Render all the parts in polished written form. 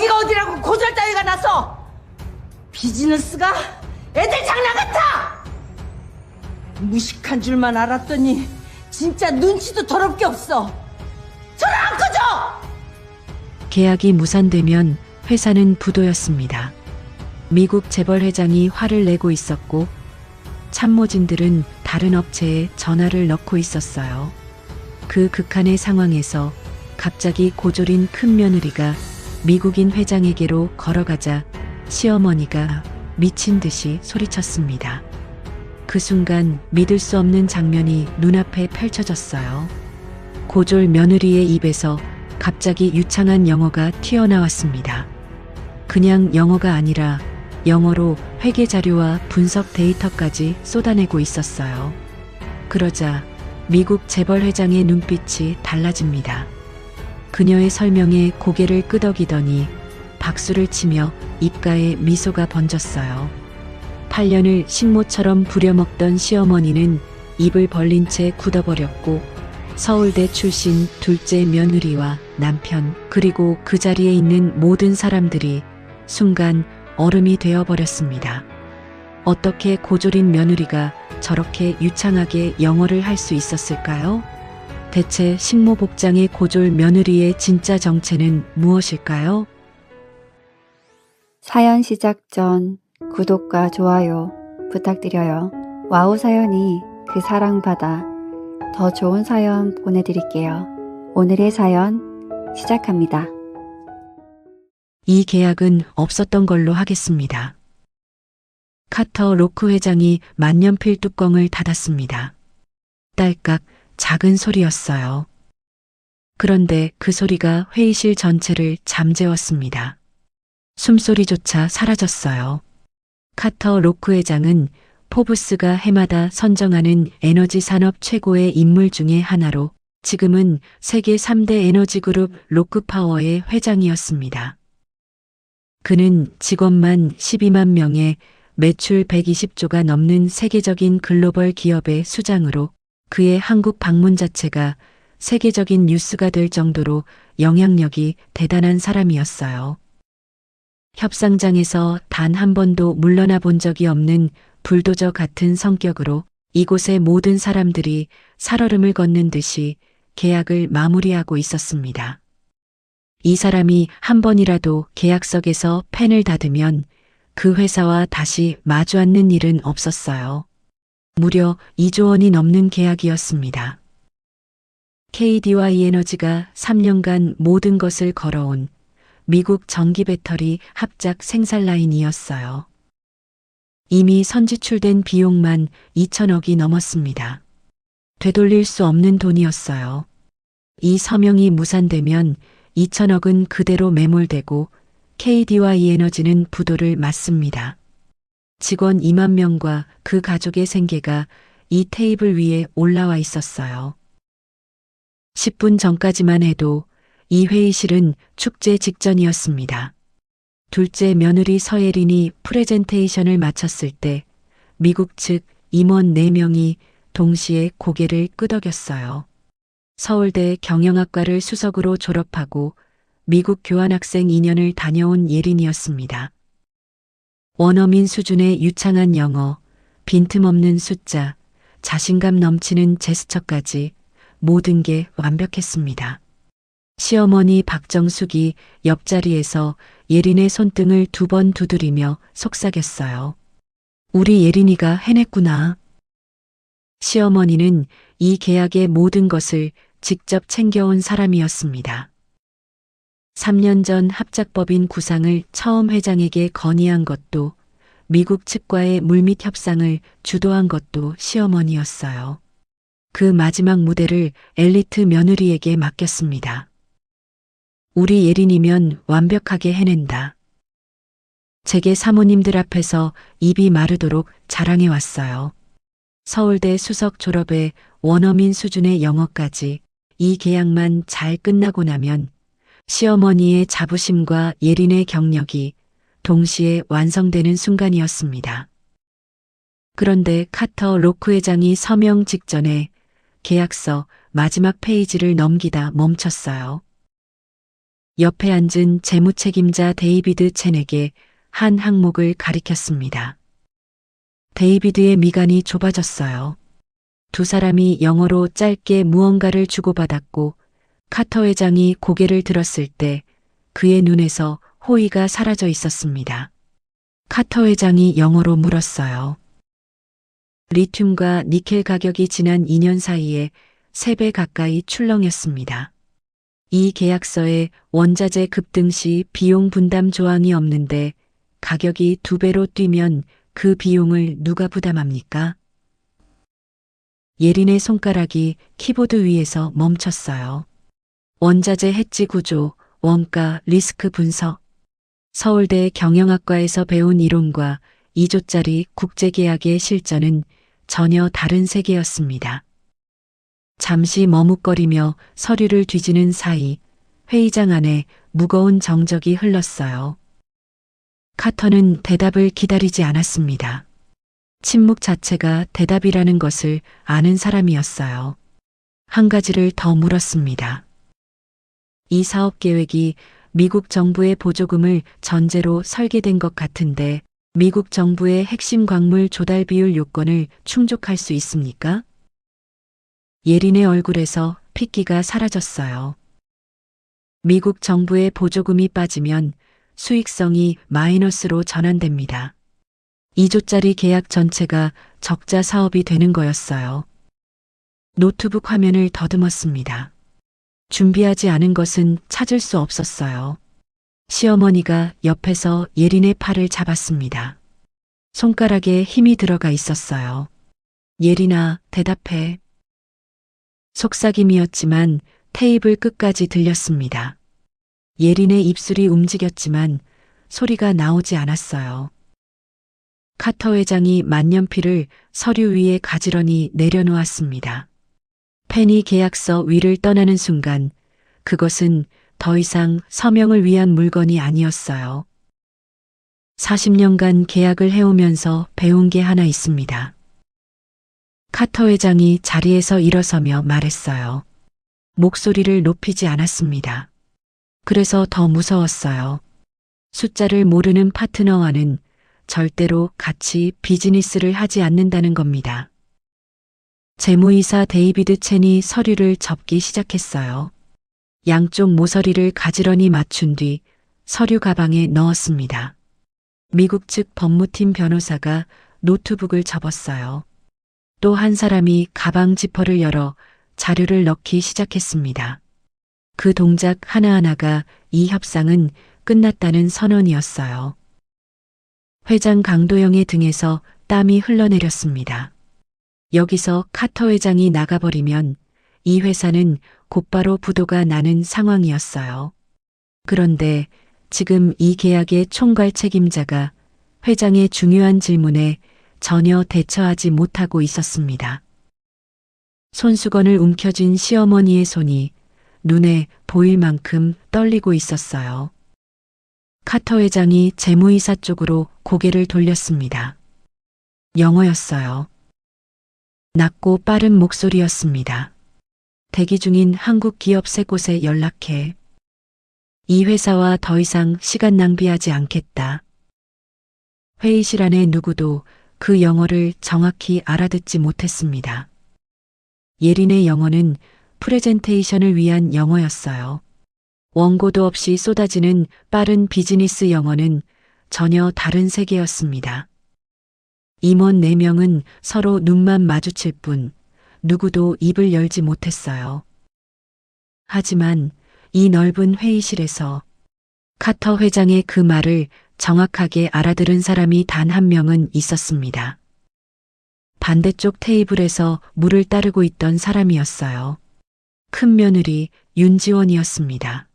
여기가 어디라고 고절 따위가 나서. 비즈니스가 애들 장난 같아. 무식한 줄만 알았더니 진짜 눈치도 더럽게 없어. 전화 안 꺼져. 계약이 무산되면 회사는 부도였습니다. 미국 재벌 회장이 화를 내고 있었고 참모진들은 다른 업체에 전화를 넣고 있었어요. 그 극한의 상황에서 갑자기 고졸인 큰 며느리가 미국인 회장에게로 걸어가자 시어머니가 미친 듯이 소리쳤습니다. 그 순간 믿을 수 없는 장면이 눈앞에 펼쳐졌어요. 고졸 며느리의 입에서 갑자기 유창한 영어가 튀어나왔습니다. 그냥 영어가 아니라 영어로 회계 자료와 분석 데이터까지 쏟아내고 있었어요. 그러자 미국 재벌 회장의 눈빛이 달라집니다. 그녀의 설명에 고개를 끄덕이더니 박수를 치며 입가에 미소가 번졌어요. 8년을 식모처럼 부려먹던 시어머니는 입을 벌린 채 굳어버렸고 서울대 출신 둘째 며느리와 남편 그리고 그 자리에 있는 모든 사람들이 순간 얼음이 되어버렸습니다. 어떻게 고졸인 며느리가 저렇게 유창하게 영어를 할 수 있었을까요? 대체 식모복장의 고졸 며느리의 진짜 정체는 무엇일까요? 사연 시작 전 구독과 좋아요 부탁드려요. 와우 사연이 그 사랑받아 더 좋은 사연 보내드릴게요. 오늘의 사연 시작합니다. 이 계약은 없었던 걸로 하겠습니다. 카터 로크 회장이 만년필 뚜껑을 닫았습니다. 딸깍 작은 소리였어요. 그런데 그 소리가 회의실 전체를 잠재웠습니다. 숨소리조차 사라졌어요. 카터 로크 회장은 포브스가 해마다 선정하는 에너지 산업 최고의 인물 중의 하나로 지금은 세계 3대 에너지 그룹 로크파워의 회장이었습니다. 그는 직원만 12만 명에 매출 120조가 넘는 세계적인 글로벌 기업의 수장으로 그의 한국 방문 자체가 세계적인 뉴스가 될 정도로 영향력이 대단한 사람이었어요. 협상장에서 단 한 번도 물러나 본 적이 없는 불도저 같은 성격으로 이곳의 모든 사람들이 살얼음을 걷는 듯이 계약을 마무리하고 있었습니다. 이 사람이 한 번이라도 계약서에서 펜을 닫으면 그 회사와 다시 마주 앉는 일은 없었어요. 무려 2조 원이 넘는 계약이었습니다. KDY 에너지가 3년간 모든 것을 걸어온 미국 전기 배터리 합작 생산 라인이었어요. 이미 선지출된 비용만 2천억이 넘었습니다. 되돌릴 수 없는 돈이었어요. 이 서명이 무산되면 2천억은 그대로 매몰되고 KDY 에너지는 부도를 맞습니다. 직원 2만 명과 그 가족의 생계가 이 테이블 위에 올라와 있었어요. 10분 전까지만 해도 이 회의실은 축제 직전이었습니다. 둘째 며느리 서예린이 프레젠테이션을 마쳤을 때 미국 측 임원 4명이 동시에 고개를 끄덕였어요. 서울대 경영학과를 수석으로 졸업하고 미국 교환학생 2년을 다녀온 예린이었습니다. 원어민 수준의 유창한 영어, 빈틈없는 숫자, 자신감 넘치는 제스처까지 모든 게 완벽했습니다. 시어머니 박정숙이 옆자리에서 예린의 손등을 2번 두드리며 속삭였어요. 우리 예린이가 해냈구나. 시어머니는 이 계약의 모든 것을 직접 챙겨온 사람이었습니다. 3년 전 합작법인 구상을 처음 회장에게 건의한 것도 미국 측과의 물밑 협상을 주도한 것도 시어머니였어요. 그 마지막 무대를 엘리트 며느리에게 맡겼습니다. 우리 예린이면 완벽하게 해낸다. 제게 사모님들 앞에서 입이 마르도록 자랑해왔어요. 서울대 수석 졸업에 원어민 수준의 영어까지 이 계약만 잘 끝나고 나면 시어머니의 자부심과 예린의 경력이 동시에 완성되는 순간이었습니다. 그런데 카터 로크 회장이 서명 직전에 계약서 마지막 페이지를 넘기다 멈췄어요. 옆에 앉은 재무책임자 데이비드 첸에게 한 항목을 가리켰습니다. 데이비드의 미간이 좁아졌어요. 두 사람이 영어로 짧게 무언가를 주고받았고 카터 회장이 고개를 들었을 때 그의 눈에서 호의가 사라져 있었습니다. 카터 회장이 영어로 물었어요. 리튬과 니켈 가격이 지난 2년 사이에 3배 가까이 출렁였습니다. 이 계약서에 원자재 급등 시 비용 분담 조항이 없는데 가격이 2배로 뛰면 그 비용을 누가 부담합니까? 예린의 손가락이 키보드 위에서 멈췄어요. 원자재 해지 구조, 원가, 리스크 분석. 서울대 경영학과에서 배운 이론과 2조짜리 국제계약의 실전은 전혀 다른 세계였습니다. 잠시 머뭇거리며 서류를 뒤지는 사이 회의장 안에 무거운 정적이 흘렀어요. 카터는 대답을 기다리지 않았습니다. 침묵 자체가 대답이라는 것을 아는 사람이었어요. 한 가지를 더 물었습니다. 이 사업 계획이 미국 정부의 보조금을 전제로 설계된 것 같은데 미국 정부의 핵심 광물 조달 비율 요건을 충족할 수 있습니까? 예린의 얼굴에서 핏기가 사라졌어요. 미국 정부의 보조금이 빠지면 수익성이 마이너스로 전환됩니다. 2조짜리 계약 전체가 적자 사업이 되는 거였어요. 노트북 화면을 더듬었습니다. 준비하지 않은 것은 찾을 수 없었어요. 시어머니가 옆에서 예린의 팔을 잡았습니다. 손가락에 힘이 들어가 있었어요. 예린아, 대답해. 속삭임이었지만 테이블 끝까지 들렸습니다. 예린의 입술이 움직였지만 소리가 나오지 않았어요. 카터 회장이 만년필을 서류 위에 가지런히 내려놓았습니다. 펜이 계약서 위를 떠나는 순간 그것은 더 이상 서명을 위한 물건이 아니었어요. 40년간 계약을 해오면서 배운 게 하나 있습니다. 카터 회장이 자리에서 일어서며 말했어요. 목소리를 높이지 않았습니다. 그래서 더 무서웠어요. 숫자를 모르는 파트너와는 절대로 같이 비즈니스를 하지 않는다는 겁니다. 재무이사 데이비드 첸이 서류를 접기 시작했어요. 양쪽 모서리를 가지런히 맞춘 뒤 서류 가방에 넣었습니다. 미국 측 법무팀 변호사가 노트북을 접었어요. 또 한 사람이 가방 지퍼를 열어 자료를 넣기 시작했습니다. 그 동작 하나하나가 이 협상은 끝났다는 선언이었어요. 회장 강도영의 등에서 땀이 흘러내렸습니다. 여기서 카터 회장이 나가버리면 이 회사는 곧바로 부도가 나는 상황이었어요. 그런데 지금 이 계약의 총괄 책임자가 회장의 중요한 질문에 전혀 대처하지 못하고 있었습니다. 손수건을 움켜쥔 시어머니의 손이 눈에 보일 만큼 떨리고 있었어요. 카터 회장이 재무이사 쪽으로 고개를 돌렸습니다. 영어였어요. 낮고 빠른 목소리였습니다. 대기 중인 한국 기업 3곳에 연락해. 이 회사와 더 이상 시간 낭비하지 않겠다. 회의실 안에 누구도 그 영어를 정확히 알아듣지 못했습니다. 예린의 영어는 프레젠테이션을 위한 영어였어요. 원고도 없이 쏟아지는 빠른 비즈니스 영어는 전혀 다른 세계였습니다. 임원 4명은 서로 눈만 마주칠 뿐 누구도 입을 열지 못했어요. 하지만 이 넓은 회의실에서 카터 회장의 그 말을 정확하게 알아들은 사람이 단 한 명은 있었습니다. 반대쪽 테이블에서 물을 따르고 있던 사람이었어요. 큰 며느리 윤지원이었습니다.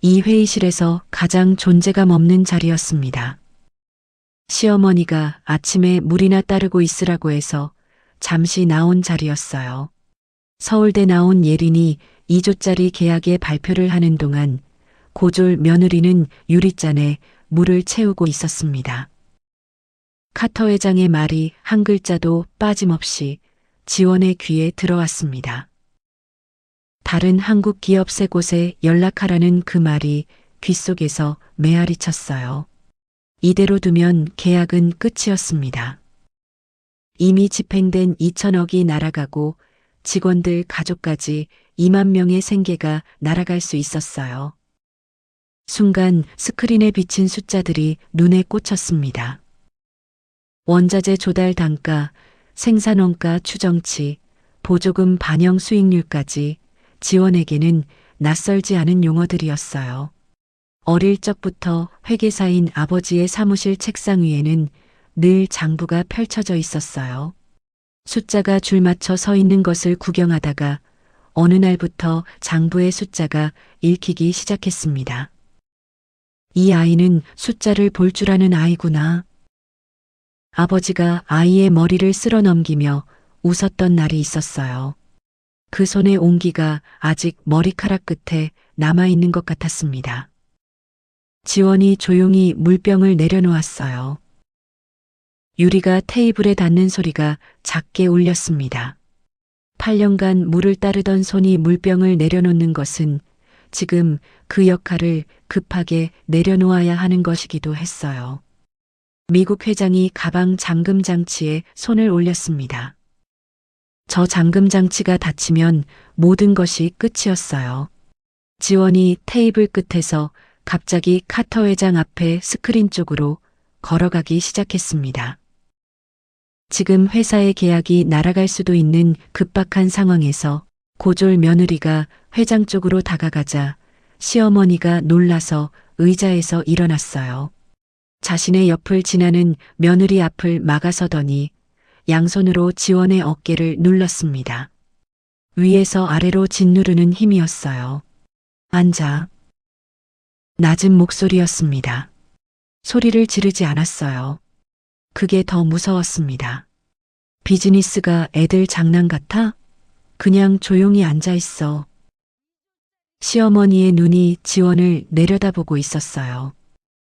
이 회의실에서 가장 존재감 없는 자리였습니다. 시어머니가 아침에 물이나 따르고 있으라고 해서 잠시 나온 자리였어요. 서울대 나온 예린이 2조짜리 계약의 발표를 하는 동안 고졸 며느리는 유리잔에 물을 채우고 있었습니다. 카터 회장의 말이 한 글자도 빠짐없이 지원의 귀에 들어왔습니다. 다른 한국 기업 세 곳에 연락하라는 그 말이 귓속에서 메아리 쳤어요. 이대로 두면 계약은 끝이었습니다. 이미 집행된 2천억이 날아가고 직원들 가족까지 2만 명의 생계가 날아갈 수 있었어요. 순간 스크린에 비친 숫자들이 눈에 꽂혔습니다. 원자재 조달 단가, 생산원가 추정치, 보조금 반영 수익률까지 지원에게는 낯설지 않은 용어들이었어요. 어릴 적부터 회계사인 아버지의 사무실 책상 위에는 늘 장부가 펼쳐져 있었어요. 숫자가 줄 맞춰 서 있는 것을 구경하다가 어느 날부터 장부의 숫자가 읽히기 시작했습니다. 이 아이는 숫자를 볼 줄 아는 아이구나. 아버지가 아이의 머리를 쓸어 넘기며 웃었던 날이 있었어요. 그 손의 온기가 아직 머리카락 끝에 남아있는 것 같았습니다. 지원이 조용히 물병을 내려놓았어요. 유리가 테이블에 닿는 소리가 작게 울렸습니다. 8년간 물을 따르던 손이 물병을 내려놓는 것은 지금 그 역할을 급하게 내려놓아야 하는 것이기도 했어요. 미국 회장이 가방 잠금 장치에 손을 올렸습니다. 저 잠금 장치가 닫히면 모든 것이 끝이었어요. 지원이 테이블 끝에서 갑자기 카터 회장 앞에 스크린 쪽으로 걸어가기 시작했습니다. 지금 회사의 계약이 날아갈 수도 있는 급박한 상황에서 고졸 며느리가 회장 쪽으로 다가가자 시어머니가 놀라서 의자에서 일어났어요. 자신의 옆을 지나는 며느리 앞을 막아서더니 양손으로 지원의 어깨를 눌렀습니다. 위에서 아래로 짓누르는 힘이었어요. 앉아. 낮은 목소리였습니다. 소리를 지르지 않았어요. 그게 더 무서웠습니다. 비즈니스가 애들 장난 같아? 그냥 조용히 앉아 있어. 시어머니의 눈이 지원을 내려다보고 있었어요.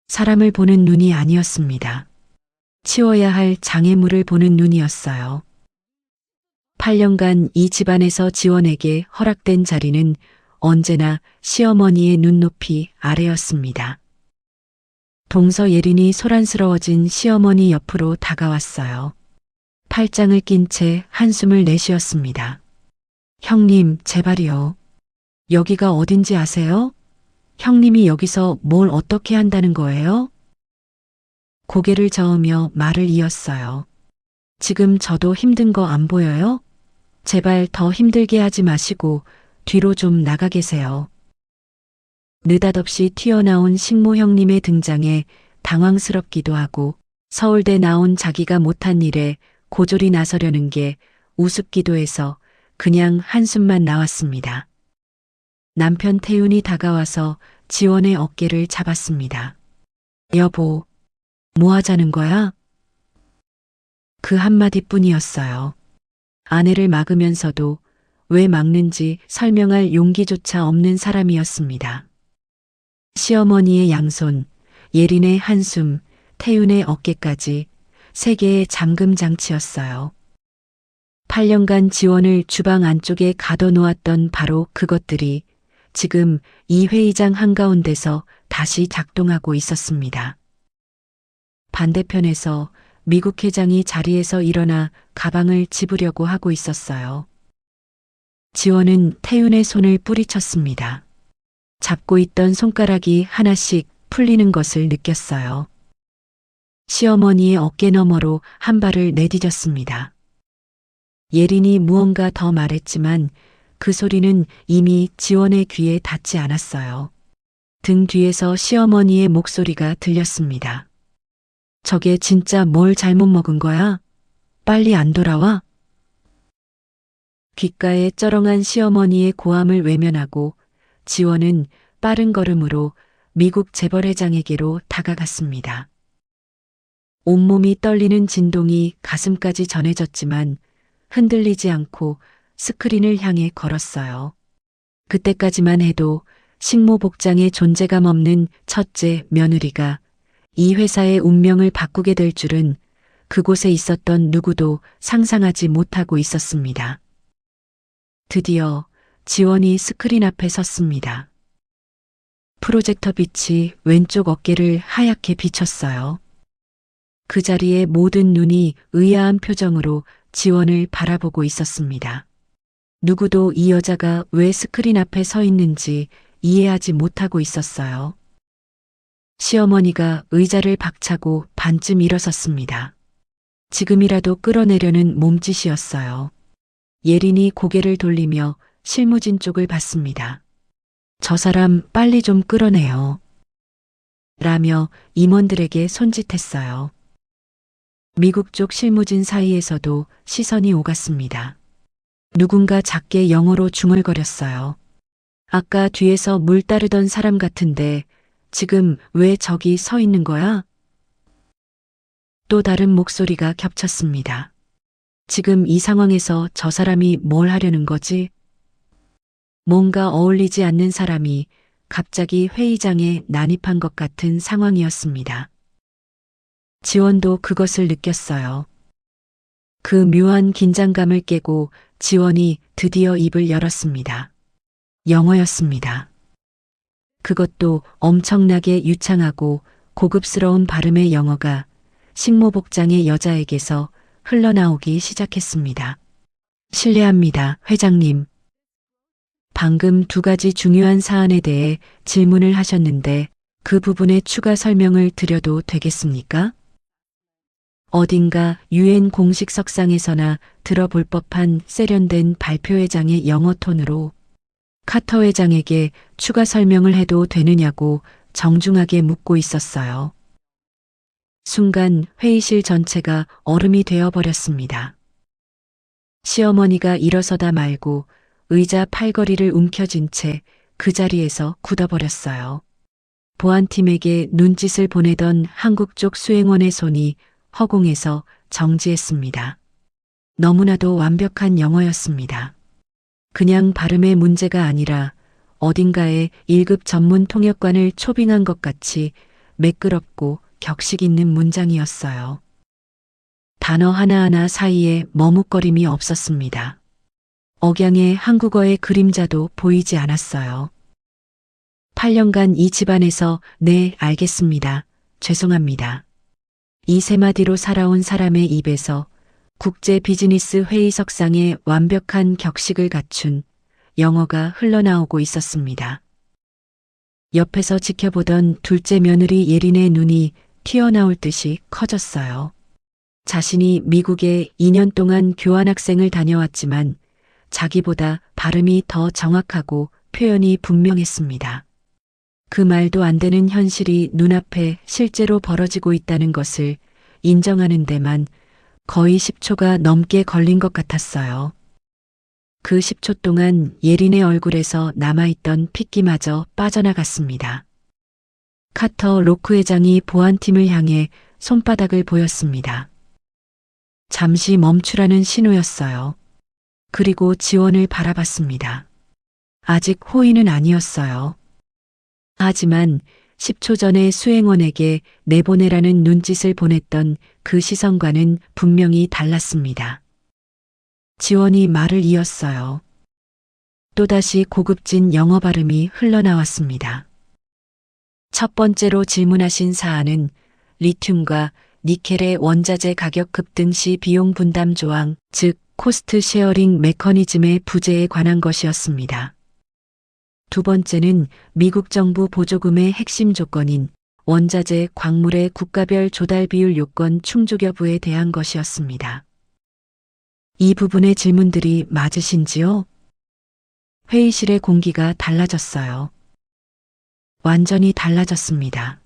사람을 보는 눈이 아니었습니다. 치워야 할 장애물을 보는 눈이었어요. 8년간 이 집안에서 지원에게 허락된 자리는 언제나 시어머니의 눈높이 아래였습니다. 동서 예린이 소란스러워진 시어머니 옆으로 다가왔어요. 팔짱을 낀 채 한숨을 내쉬었습니다. 형님, 제발이요. 여기가 어딘지 아세요? 형님이 여기서 뭘 어떻게 한다는 거예요? 고개를 저으며 말을 이었어요. 지금 저도 힘든 거 안 보여요? 제발 더 힘들게 하지 마시고 뒤로 좀 나가 계세요. 느닷없이 튀어나온 식모 형님의 등장에 당황스럽기도 하고 서울대 나온 자기가 못한 일에 고졸이 나서려는 게 우습기도 해서 그냥 한숨만 나왔습니다. 남편 태윤이 다가와서 지원의 어깨를 잡았습니다. 여보, 뭐 하자는 거야? 그 한마디뿐이었어요. 아내를 막으면서도 왜 막는지 설명할 용기조차 없는 사람이었습니다. 시어머니의 양손, 예린의 한숨, 태윤의 어깨까지 세 개의 잠금 장치였어요. 8년간 지원을 주방 안쪽에 가둬놓았던 바로 그것들이 지금 이 회의장 한가운데서 다시 작동하고 있었습니다. 반대편에서 미국 회장이 자리에서 일어나 가방을 집으려고 하고 있었어요. 지원은 태윤의 손을 뿌리쳤습니다. 잡고 있던 손가락이 하나씩 풀리는 것을 느꼈어요. 시어머니의 어깨 너머로 한 발을 내디뎠습니다. 예린이 무언가 더 말했지만 그 소리는 이미 지원의 귀에 닿지 않았어요. 등 뒤에서 시어머니의 목소리가 들렸습니다. 저게 진짜 뭘 잘못 먹은 거야? 빨리 안 돌아와? 귓가에 쩌렁한 시어머니의 고함을 외면하고 지원은 빠른 걸음으로 미국 재벌회장에게로 다가갔습니다. 온몸이 떨리는 진동이 가슴까지 전해졌지만 흔들리지 않고 스크린을 향해 걸었어요. 그때까지만 해도 식모복장에 존재감 없는 첫째 며느리가 이 회사의 운명을 바꾸게 될 줄은 그곳에 있었던 누구도 상상하지 못하고 있었습니다. 드디어 지원이 스크린 앞에 섰습니다. 프로젝터 빛이 왼쪽 어깨를 하얗게 비쳤어요. 그 자리에 모든 눈이 의아한 표정으로 지원을 바라보고 있었습니다. 누구도 이 여자가 왜 스크린 앞에 서 있는지 이해하지 못하고 있었어요. 시어머니가 의자를 박차고 반쯤 일어섰습니다. 지금이라도 끌어내려는 몸짓이었어요. 예린이 고개를 돌리며 실무진 쪽을 봤습니다. 저 사람 빨리 좀 끌어내요. 라며 임원들에게 손짓했어요. 미국 쪽 실무진 사이에서도 시선이 오갔습니다. 누군가 작게 영어로 중얼거렸어요. 아까 뒤에서 물 따르던 사람 같은데 지금 왜 저기 서 있는 거야? 또 다른 목소리가 겹쳤습니다. 지금 이 상황에서 저 사람이 뭘 하려는 거지? 뭔가 어울리지 않는 사람이 갑자기 회의장에 난입한 것 같은 상황이었습니다. 지원도 그것을 느꼈어요. 그 묘한 긴장감을 깨고 지원이 드디어 입을 열었습니다. 영어였습니다. 그것도 엄청나게 유창하고 고급스러운 발음의 영어가 식모복장의 여자에게서 흘러나오기 시작했습니다. 실례합니다, 회장님. 방금 두 가지 중요한 사안에 대해 질문을 하셨는데 그 부분에 추가 설명을 드려도 되겠습니까? 어딘가 유엔 공식 석상에서나 들어볼 법한 세련된 발표회장의 영어 톤으로 카터 회장에게 추가 설명을 해도 되느냐고 정중하게 묻고 있었어요. 순간 회의실 전체가 얼음이 되어버렸습니다. 시어머니가 일어서다 말고 의자 팔걸이를 움켜쥔 채 그 자리에서 굳어버렸어요. 보안팀에게 눈짓을 보내던 한국 쪽 수행원의 손이 허공에서 정지했습니다. 너무나도 완벽한 영어였습니다. 그냥 발음의 문제가 아니라 어딘가에 1급 전문 통역관을 초빙한 것 같이 매끄럽고 격식 있는 문장이었어요. 단어 하나하나 사이에 머뭇거림이 없었습니다. 억양의 한국어의 그림자도 보이지 않았어요. 8년간 이 집안에서 네, 알겠습니다. 죄송합니다. 이 세 마디로 살아온 사람의 입에서 국제 비즈니스 회의석상에 완벽한 격식을 갖춘 영어가 흘러나오고 있었습니다. 옆에서 지켜보던 둘째 며느리 예린의 눈이 튀어나올 듯이 커졌어요. 자신이 미국에 2년 동안 교환학생을 다녀왔지만 자기보다 발음이 더 정확하고 표현이 분명했습니다. 그 말도 안 되는 현실이 눈앞에 실제로 벌어지고 있다는 것을 인정하는 데만 거의 10초가 넘게 걸린 것 같았어요. 그 10초 동안 예린의 얼굴에서 남아있던 핏기마저 빠져나갔습니다. 카터 로크 회장이 보안팀을 향해 손바닥을 보였습니다. 잠시 멈추라는 신호였어요. 그리고 지원을 바라봤습니다. 아직 호의는 아니었어요. 하지만 10초 전에 수행원에게 내보내라는 눈짓을 보냈던 그 시선과는 분명히 달랐습니다. 지원이 말을 이었어요. 또다시 고급진 영어 발음이 흘러나왔습니다. 첫 번째로 질문하신 사안은 리튬과 니켈의 원자재 가격 급등 시 비용 분담 조항, 즉 코스트 쉐어링 메커니즘의 부재에 관한 것이었습니다. 두 번째는 미국 정부 보조금의 핵심 조건인 원자재 광물의 국가별 조달 비율 요건 충족 여부에 대한 것이었습니다. 이 부분의 질문들이 맞으신지요? 회의실의 공기가 달라졌어요. 완전히 달라졌습니다.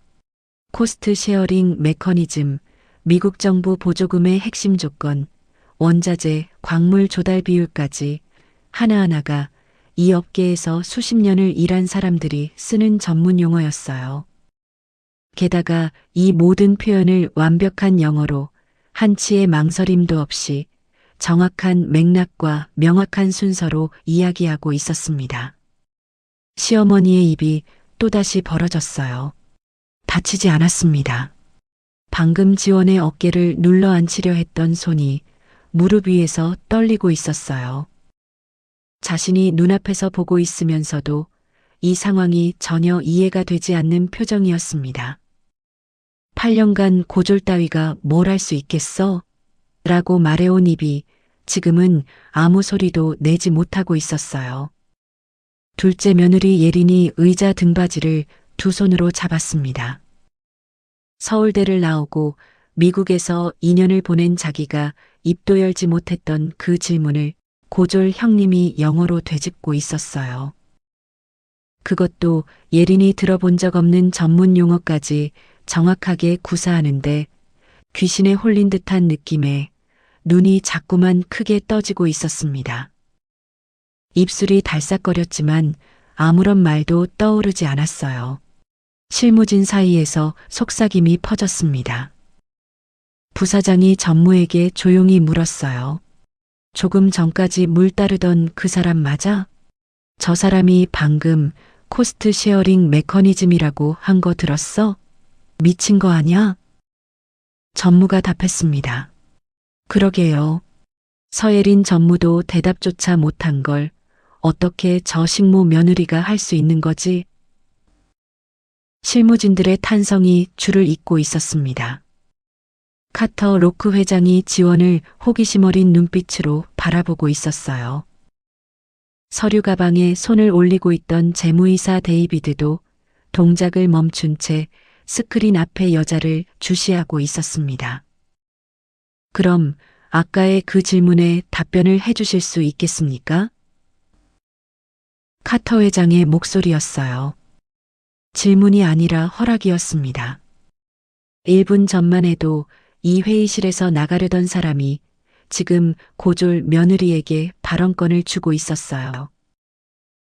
코스트 쉐어링 메커니즘, 미국 정부 보조금의 핵심 조건, 원자재, 광물 조달 비율까지 하나하나가 이 업계에서 수십 년을 일한 사람들이 쓰는 전문 용어였어요. 게다가 이 모든 표현을 완벽한 영어로 한치의 망설임도 없이 정확한 맥락과 명확한 순서로 이야기하고 있었습니다. 시어머니의 입이 또다시 벌어졌어요. 다치지 않았습니다. 방금 지원의 어깨를 눌러 앉히려 했던 손이 무릎 위에서 떨리고 있었어요. 자신이 눈앞에서 보고 있으면서도 이 상황이 전혀 이해가 되지 않는 표정이었습니다. 8년간 고졸 따위가 뭘 할 수 있겠어? 라고 말해온 입이 지금은 아무 소리도 내지 못하고 있었어요. 둘째 며느리 예린이 의자 등받이를 두 손으로 잡았습니다. 서울대를 나오고 미국에서 2년을 보낸 자기가 입도 열지 못했던 그 질문을 고졸 형님이 영어로 되짚고 있었어요. 그것도 예린이 들어본 적 없는 전문 용어까지 정확하게 구사하는데 귀신에 홀린 듯한 느낌에 눈이 자꾸만 크게 떠지고 있었습니다. 입술이 달싹거렸지만 아무런 말도 떠오르지 않았어요. 실무진 사이에서 속삭임이 퍼졌습니다. 부사장이 전무에게 조용히 물었어요. 조금 전까지 물 따르던 그 사람 맞아? 저 사람이 방금 코스트 쉐어링 메커니즘이라고 한 거 들었어? 미친 거 아냐? 전무가 답했습니다. 그러게요. 서예린 전무도 대답조차 못한 걸 어떻게 저 식모 며느리가 할 수 있는 거지? 실무진들의 탄성이 줄을 잇고 있었습니다. 카터 로크 회장이 지원을 호기심 어린 눈빛으로 바라보고 있었어요. 서류 가방에 손을 올리고 있던 재무이사 데이비드도 동작을 멈춘 채 스크린 앞의 여자를 주시하고 있었습니다. 그럼 아까의 그 질문에 답변을 해주실 수 있겠습니까? 카터 회장의 목소리였어요. 질문이 아니라 허락이었습니다. 1분 전만 해도 이 회의실에서 나가려던 사람이 지금 고졸 며느리에게 발언권을 주고 있었어요.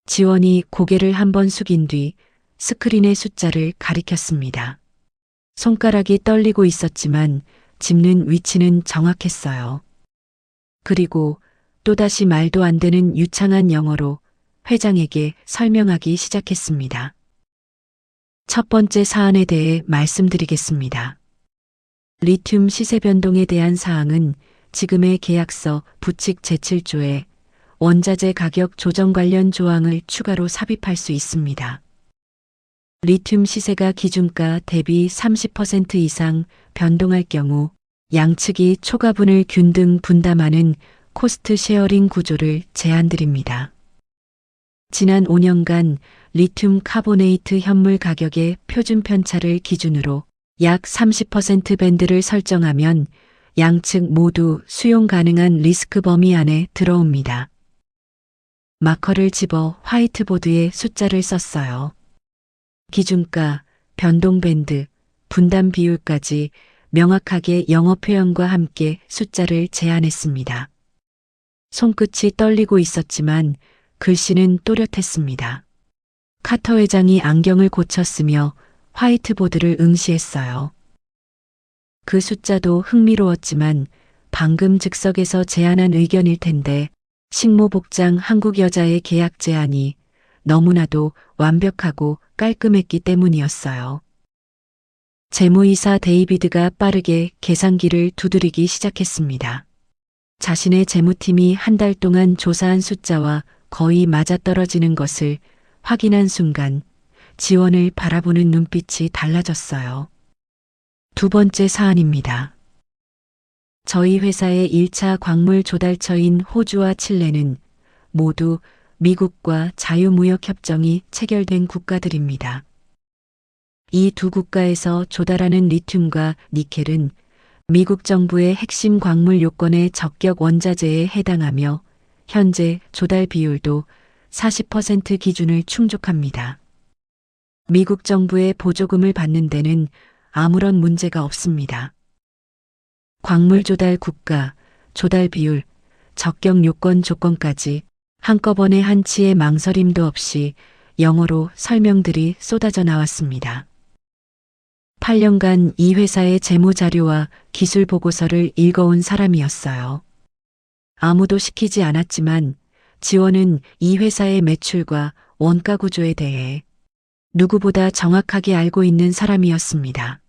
지원이 고개를 한번 숙인 뒤 스크린의 숫자를 가리켰습니다. 손가락이 떨리고 있었지만 짚는 위치는 정확했어요. 그리고 또다시 말도 안 되는 유창한 영어로 회장에게 설명하기 시작했습니다. 첫 번째 사안에 대해 말씀드리겠습니다. 리튬 시세 변동에 대한 사항은 지금의 계약서 부칙 제7조에 원자재 가격 조정 관련 조항을 추가로 삽입할 수 있습니다. 리튬 시세가 기준가 대비 30% 이상 변동할 경우 양측이 초과분을 균등 분담하는 코스트 쉐어링 구조를 제안드립니다. 지난 5년간 리튬 카보네이트 현물 가격의 표준 편차를 기준으로 약 30% 밴드를 설정하면 양측 모두 수용 가능한 리스크 범위 안에 들어옵니다. 마커를 집어 화이트보드에 숫자를 썼어요. 기준가, 변동 밴드, 분담 비율까지 명확하게 영어 표현과 함께 숫자를 제안했습니다. 손끝이 떨리고 있었지만 글씨는 또렷했습니다. 카터 회장이 안경을 고쳤으며 화이트보드를 응시했어요. 그 숫자도 흥미로웠지만 방금 즉석에서 제안한 의견일 텐데 식모복장 한국 여자의 계약 제안이 너무나도 완벽하고 깔끔했기 때문이었어요. 재무이사 데이비드가 빠르게 계산기를 두드리기 시작했습니다. 자신의 재무팀이 한 달 동안 조사한 숫자와 거의 맞아떨어지는 것을 확인한 순간 지원을 바라보는 눈빛이 달라졌어요. 두 번째 사안입니다. 저희 회사의 1차 광물 조달처인 호주와 칠레는 모두 미국과 자유무역협정이 체결된 국가들입니다. 이 두 국가에서 조달하는 리튬과 니켈은 미국 정부의 핵심 광물 요건의 적격 원자재에 해당하며 현재 조달 비율도 40% 기준을 충족합니다. 미국 정부의 보조금을 받는 데는 아무런 문제가 없습니다. 광물 조달 국가, 조달 비율, 적격 요건 조건까지 한꺼번에 한치의 망설임도 없이 영어로 설명들이 쏟아져 나왔습니다. 8년간 이 회사의 재무자료와 기술 보고서를 읽어온 사람이었어요. 아무도 시키지 않았지만 지원은 이 회사의 매출과 원가 구조에 대해 누구보다 정확하게 알고 있는 사람이었습니다.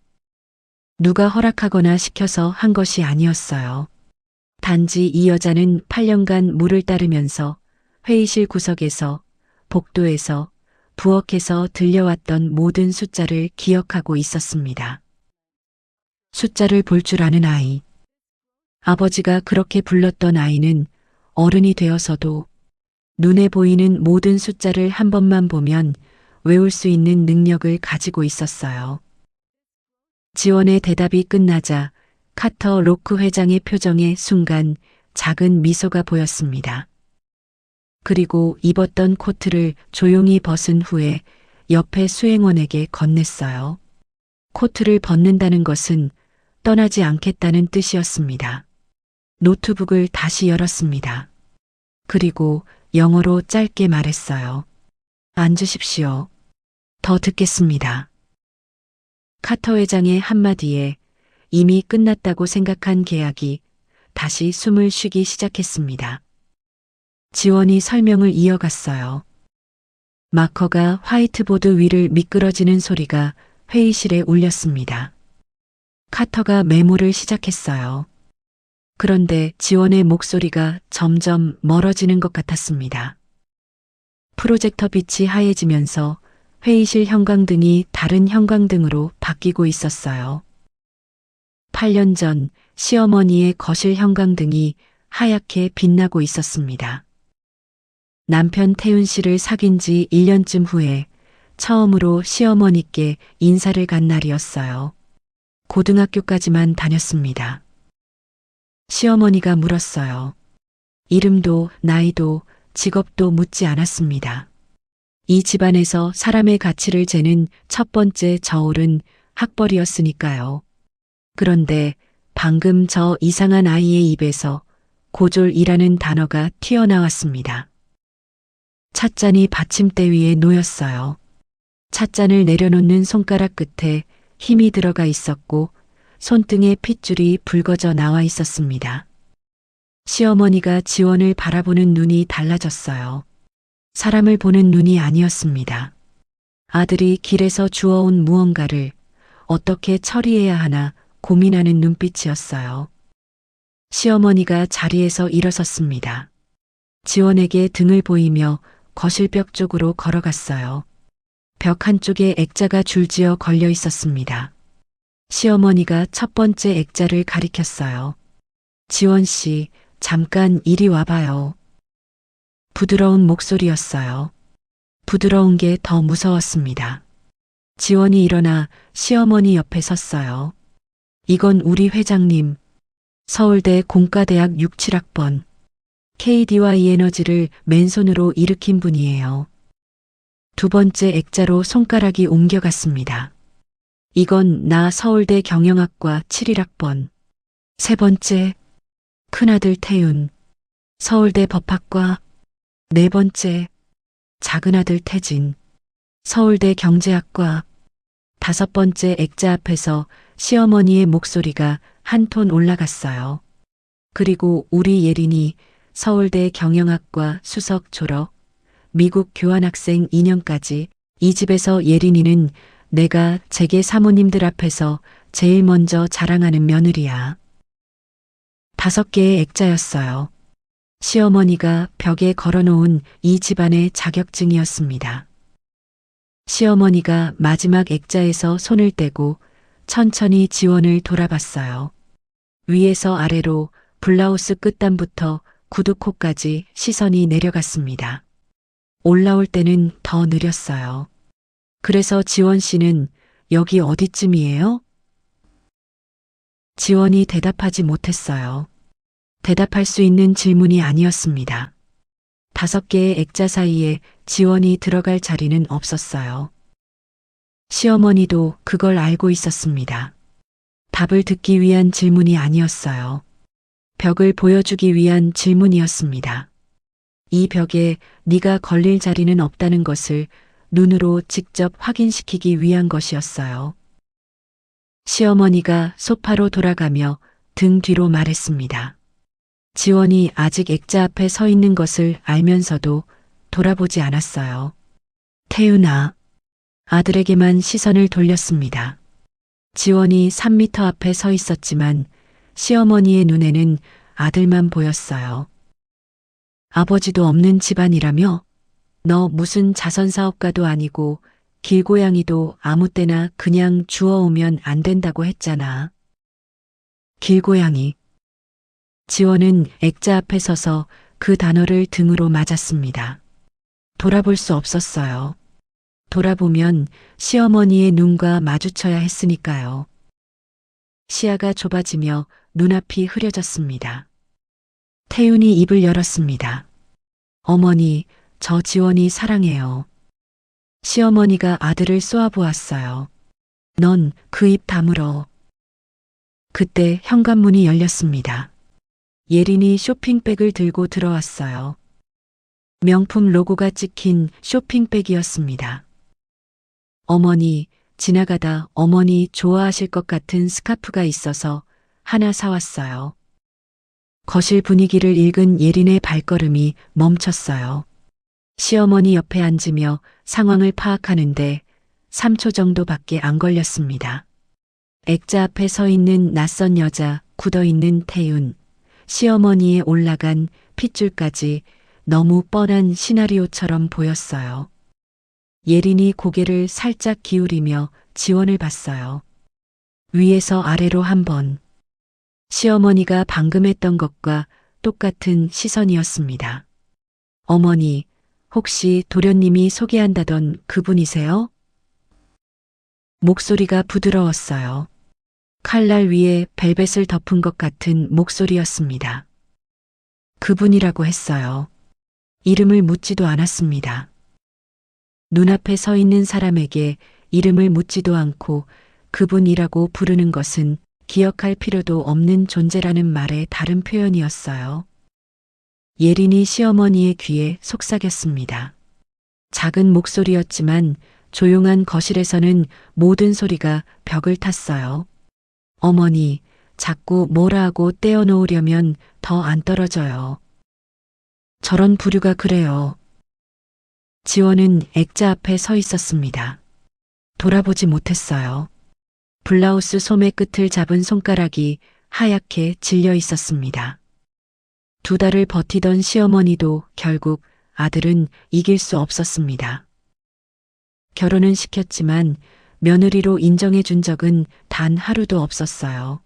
누가 허락하거나 시켜서 한 것이 아니었어요. 단지 이 여자는 8년간 물을 따르면서 회의실 구석에서, 복도에서, 부엌에서 들려왔던 모든 숫자를 기억하고 있었습니다. 숫자를 볼 줄 아는 아이. 아버지가 그렇게 불렀던 아이는 어른이 되어서도 눈에 보이는 모든 숫자를 한 번만 보면 외울 수 있는 능력을 가지고 있었어요. 지원의 대답이 끝나자 카터 로크 회장의 표정에 순간 작은 미소가 보였습니다. 그리고 입었던 코트를 조용히 벗은 후에 옆에 수행원에게 건넸어요. 코트를 벗는다는 것은 떠나지 않겠다는 뜻이었습니다. 노트북을 다시 열었습니다. 그리고 영어로 짧게 말했어요. 앉으십시오. 더 듣겠습니다. 카터 회장의 한마디에 이미 끝났다고 생각한 계약이 다시 숨을 쉬기 시작했습니다. 지원이 설명을 이어갔어요. 마커가 화이트보드 위를 미끄러지는 소리가 회의실에 울렸습니다. 카터가 메모를 시작했어요. 그런데 지원의 목소리가 점점 멀어지는 것 같았습니다. 프로젝터 빛이 하얘지면서 회의실 형광등이 다른 형광등으로 바뀌고 있었어요. 8년 전 시어머니의 거실 형광등이 하얗게 빛나고 있었습니다. 남편 태윤 씨를 사귄 지 1년쯤 후에 처음으로 시어머니께 인사를 간 날이었어요. 고등학교까지만 다녔습니다. 시어머니가 물었어요. 이름도 나이도 직업도 묻지 않았습니다. 이 집안에서 사람의 가치를 재는 첫 번째 저울은 학벌이었으니까요. 그런데 방금 저 이상한 아이의 입에서 고졸이라는 단어가 튀어나왔습니다. 찻잔이 받침대 위에 놓였어요. 찻잔을 내려놓는 손가락 끝에 힘이 들어가 있었고 손등에 핏줄이 붉어져 나와 있었습니다. 시어머니가 지원을 바라보는 눈이 달라졌어요. 사람을 보는 눈이 아니었습니다. 아들이 길에서 주워온 무언가를 어떻게 처리해야 하나 고민하는 눈빛이었어요. 시어머니가 자리에서 일어섰습니다. 지원에게 등을 보이며 거실벽 쪽으로 걸어갔어요. 벽 한쪽에 액자가 줄지어 걸려 있었습니다. 시어머니가 첫 번째 액자를 가리켰어요. 지원 씨, 잠깐 이리 와봐요. 부드러운 목소리였어요. 부드러운 게 더 무서웠습니다. 지원이 일어나 시어머니 옆에 섰어요. 이건 우리 회장님, 서울대 공과대학 67학번, KDY 에너지를 맨손으로 일으킨 분이에요. 두 번째 액자로 손가락이 옮겨갔습니다. 이건 나 서울대 경영학과 71학번. 세 번째, 큰아들 태윤, 서울대 법학과. 네 번째, 작은아들 태진, 서울대 경제학과. 다섯 번째 액자 앞에서 시어머니의 목소리가 한 톤 올라갔어요. 그리고 우리 예린이 서울대 경영학과 수석 졸업, 미국 교환학생 2년까지. 이 집에서 예린이는 내가 재계 사모님들 앞에서 제일 먼저 자랑하는 며느리야. 5개의 액자였어요. 시어머니가 벽에 걸어놓은 이 집안의 자격증이었습니다. 시어머니가 마지막 액자에서 손을 떼고 천천히 지원을 돌아봤어요. 위에서 아래로 블라우스 끝단부터 구두코까지 시선이 내려갔습니다. 올라올 때는 더 느렸어요. 그래서 지원 씨는 여기 어디쯤이에요? 지원이 대답하지 못했어요. 대답할 수 있는 질문이 아니었습니다. 5개의 액자 사이에 지원이 들어갈 자리는 없었어요. 시어머니도 그걸 알고 있었습니다. 답을 듣기 위한 질문이 아니었어요. 벽을 보여주기 위한 질문이었습니다. 이 벽에 네가 걸릴 자리는 없다는 것을 눈으로 직접 확인시키기 위한 것이었어요. 시어머니가 소파로 돌아가며 등 뒤로 말했습니다. 지원이 아직 액자 앞에 서 있는 것을 알면서도 돌아보지 않았어요. 태윤아. 아들에게만 시선을 돌렸습니다. 지원이 3미터 앞에 서 있었지만 시어머니의 눈에는 아들만 보였어요. 아버지도 없는 집안이라며? 너 무슨 자선사업가도 아니고 길고양이도 아무 때나 그냥 주워오면 안 된다고 했잖아. 길고양이. 지원은 액자 앞에 서서 그 단어를 등으로 맞았습니다. 돌아볼 수 없었어요. 돌아보면 시어머니의 눈과 마주쳐야 했으니까요. 시야가 좁아지며 눈앞이 흐려졌습니다. 태윤이 입을 열었습니다. 어머니, 저 지원이 사랑해요. 시어머니가 아들을 쏘아보았어요. 넌 그 입 다물어. 그때 현관문이 열렸습니다. 예린이 쇼핑백을 들고 들어왔어요. 명품 로고가 찍힌 쇼핑백이었습니다. 어머니, 지나가다 어머니 좋아하실 것 같은 스카프가 있어서 하나 사왔어요. 거실 분위기를 읽은 예린의 발걸음이 멈췄어요. 시어머니 옆에 앉으며 상황을 파악하는데 3초 정도밖에 안 걸렸습니다. 액자 앞에 서 있는 낯선 여자, 굳어있는 태윤, 시어머니에 올라간 핏줄까지 너무 뻔한 시나리오처럼 보였어요. 예린이 고개를 살짝 기울이며 지원을 봤어요. 위에서 아래로 한 번. 시어머니가 방금 했던 것과 똑같은 시선이었습니다. 어머니, 혹시 도련님이 소개한다던 그분이세요? 목소리가 부드러웠어요. 칼날 위에 벨벳을 덮은 것 같은 목소리였습니다. 그분이라고 했어요. 이름을 묻지도 않았습니다. 눈앞에 서 있는 사람에게 이름을 묻지도 않고 그분이라고 부르는 것은 기억할 필요도 없는 존재라는 말의 다른 표현이었어요. 예린이 시어머니의 귀에 속삭였습니다. 작은 목소리였지만 조용한 거실에서는 모든 소리가 벽을 탔어요. 어머니, 자꾸 뭐라 하고 떼어놓으려면 더 안 떨어져요. 저런 부류가 그래요. 지원은 액자 앞에 서 있었습니다. 돌아보지 못했어요. 블라우스 소매 끝을 잡은 손가락이 하얗게 질려 있었습니다. 2달을 버티던 시어머니도 결국 아들은 이길 수 없었습니다. 결혼은 시켰지만 며느리로 인정해 준 적은 단 하루도 없었어요.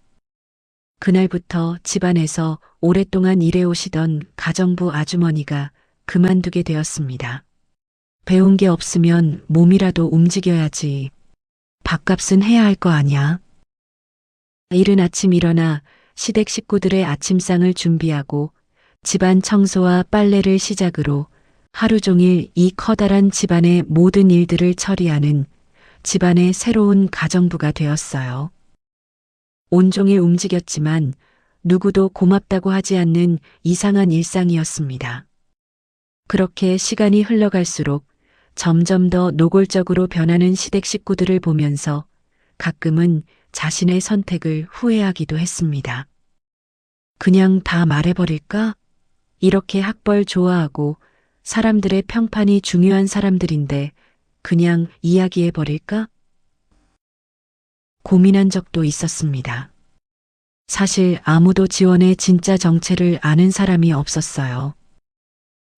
그날부터 집안에서 오랫동안 일해오시던 가정부 아주머니가 그만두게 되었습니다. 배운 게 없으면 몸이라도 움직여야지. 밥값은 해야 할 거 아냐. 이른 아침 일어나 시댁 식구들의 아침상을 준비하고 집안 청소와 빨래를 시작으로 하루 종일 이 커다란 집안의 모든 일들을 처리하는 집안의 새로운 가정부가 되었어요. 온종일 움직였지만 누구도 고맙다고 하지 않는 이상한 일상이었습니다. 그렇게 시간이 흘러갈수록 점점 더 노골적으로 변하는 시댁 식구들을 보면서 가끔은 자신의 선택을 후회하기도 했습니다. 그냥 다 말해버릴까? 이렇게 학벌 좋아하고 사람들의 평판이 중요한 사람들인데 그냥 이야기해버릴까? 고민한 적도 있었습니다. 사실 아무도 지원의 진짜 정체를 아는 사람이 없었어요.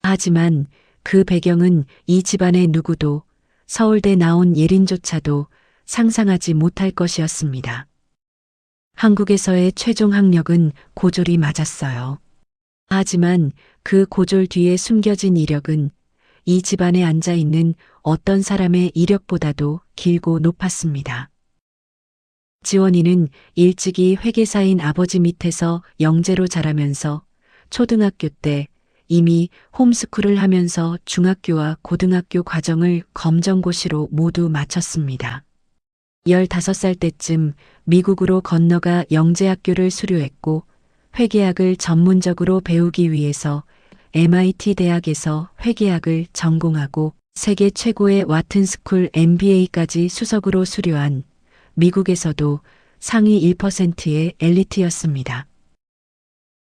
하지만 그 배경은 이 집안의 누구도 서울대 나온 예린조차도 상상하지 못할 것이었습니다. 한국에서의 최종 학력은 고졸이 맞았어요. 하지만 그 고졸 뒤에 숨겨진 이력은 이 집안에 앉아 있는 어떤 사람의 이력보다도 길고 높았습니다. 지원이는 일찍이 회계사인 아버지 밑에서 영재로 자라면서 초등학교 때 이미 홈스쿨을 하면서 중학교와 고등학교 과정을 검정고시로 모두 마쳤습니다. 15살 때쯤 미국으로 건너가 영재학교를 수료했고 회계학을 전문적으로 배우기 위해서 MIT 대학에서 회계학을 전공하고 세계 최고의 와튼스쿨 MBA까지 수석으로 수료한 미국에서도 상위 1%의 엘리트였습니다.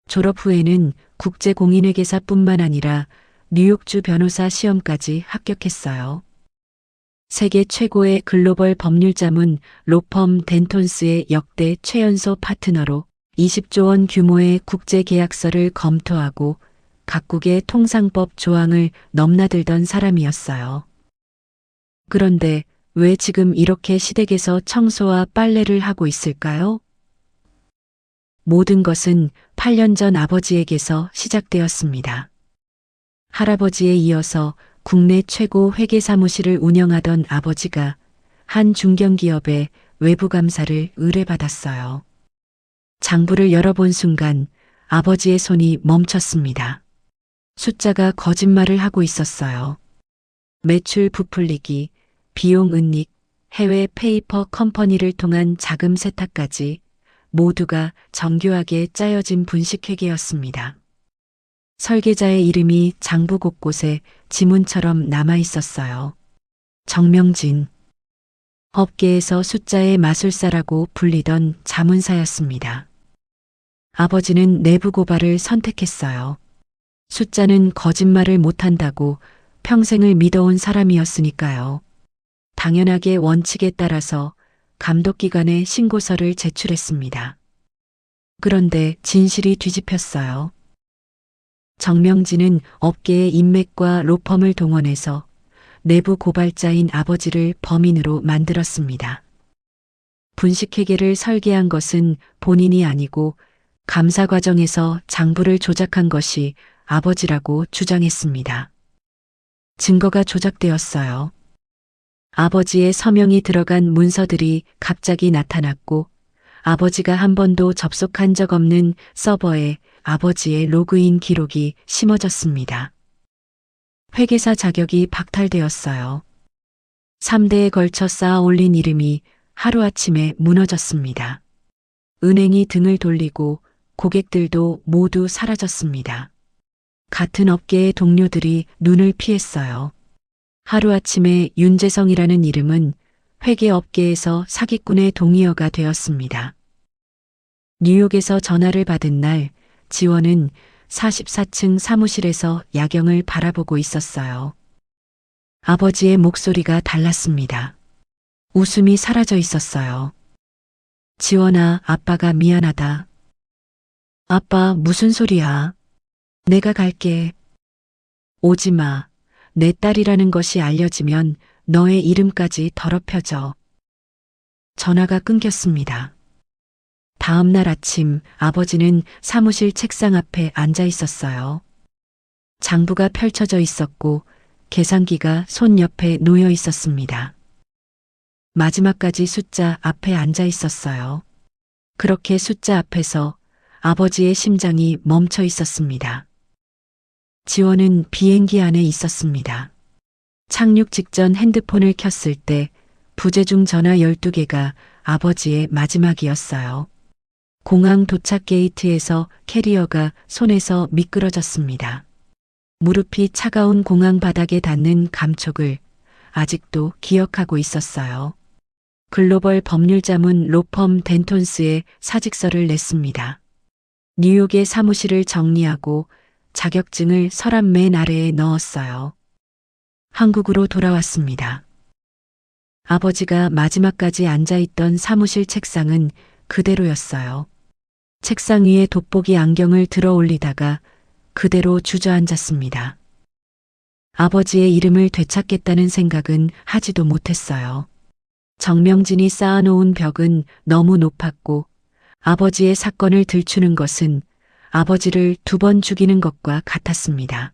졸업 후에는 국제공인회계사뿐만 아니라 뉴욕주 변호사 시험까지 합격했어요. 세계 최고의 글로벌 법률자문 로펌 덴톤스의 역대 최연소 파트너로 20조 원 규모의 국제계약서를 검토하고 각국의 통상법 조항을 넘나들던 사람이었어요. 그런데 왜 지금 이렇게 시댁에서 청소와 빨래를 하고 있을까요? 모든 것은 8년 전 아버지에게서 시작되었습니다. 할아버지에 이어서 국내 최고 회계사무실을 운영하던 아버지가 한 중견기업의 외부 감사를 의뢰받았어요. 장부를 열어본 순간 아버지의 손이 멈췄습니다. 숫자가 거짓말을 하고 있었어요. 매출 부풀리기, 비용 은닉, 해외 페이퍼 컴퍼니를 통한 자금 세탁까지 모두가 정교하게 짜여진 분식회계였습니다. 설계자의 이름이 장부 곳곳에 지문처럼 남아 있었어요. 정명진. 업계에서 숫자의 마술사라고 불리던 자문사였습니다. 아버지는 내부 고발을 선택했어요. 숫자는 거짓말을 못한다고 평생을 믿어온 사람이었으니까요. 당연하게 원칙에 따라서 감독기관에 신고서를 제출했습니다. 그런데 진실이 뒤집혔어요. 정명진은 업계의 인맥과 로펌을 동원해서 내부 고발자인 아버지를 범인으로 만들었습니다. 분식회계를 설계한 것은 본인이 아니고 감사 과정에서 장부를 조작한 것이 아버지라고 주장했습니다. 증거가 조작되었어요. 아버지의 서명이 들어간 문서들이 갑자기 나타났고 아버지가 한 번도 접속한 적 없는 서버에 아버지의 로그인 기록이 심어졌습니다. 회계사 자격이 박탈되었어요. 3대에 걸쳐 쌓아 올린 이름이 하루아침에 무너졌습니다. 은행이 등을 돌리고 고객들도 모두 사라졌습니다. 같은 업계의 동료들이 눈을 피했어요. 하루아침에 윤재성이라는 이름은 회계업계에서 사기꾼의 동의어가 되었습니다. 뉴욕에서 전화를 받은 날 지원은 44층 사무실에서 야경을 바라보고 있었어요. 아버지의 목소리가 달랐습니다. 웃음이 사라져 있었어요. 지원아, 아빠가 미안하다. 아빠, 무슨 소리야? 내가 갈게. 오지 마. 내 딸이라는 것이 알려지면 너의 이름까지 더럽혀져. 전화가 끊겼습니다. 다음 날 아침 아버지는 사무실 책상 앞에 앉아 있었어요. 장부가 펼쳐져 있었고 계산기가 손 옆에 놓여 있었습니다. 마지막까지 숫자 앞에 앉아 있었어요. 그렇게 숫자 앞에서 아버지의 심장이 멈춰 있었습니다. 지원은 비행기 안에 있었습니다. 착륙 직전 핸드폰을 켰을 때 부재중 전화 12개가 아버지의 마지막이었어요. 공항 도착 게이트에서 캐리어가 손에서 미끄러졌습니다. 무릎이 차가운 공항 바닥에 닿는 감촉을 아직도 기억하고 있었어요. 글로벌 법률자문 로펌 덴톤스에 사직서를 냈습니다. 뉴욕의 사무실을 정리하고 자격증을 서랍 맨 아래에 넣었어요. 한국으로 돌아왔습니다. 아버지가 마지막까지 앉아있던 사무실 책상은 그대로였어요. 책상 위에 돋보기 안경을 들어 올리다가 그대로 주저앉았습니다. 아버지의 이름을 되찾겠다는 생각은 하지도 못했어요. 정명진이 쌓아놓은 벽은 너무 높았고 아버지의 사건을 들추는 것은 아버지를 2번 죽이는 것과 같았습니다.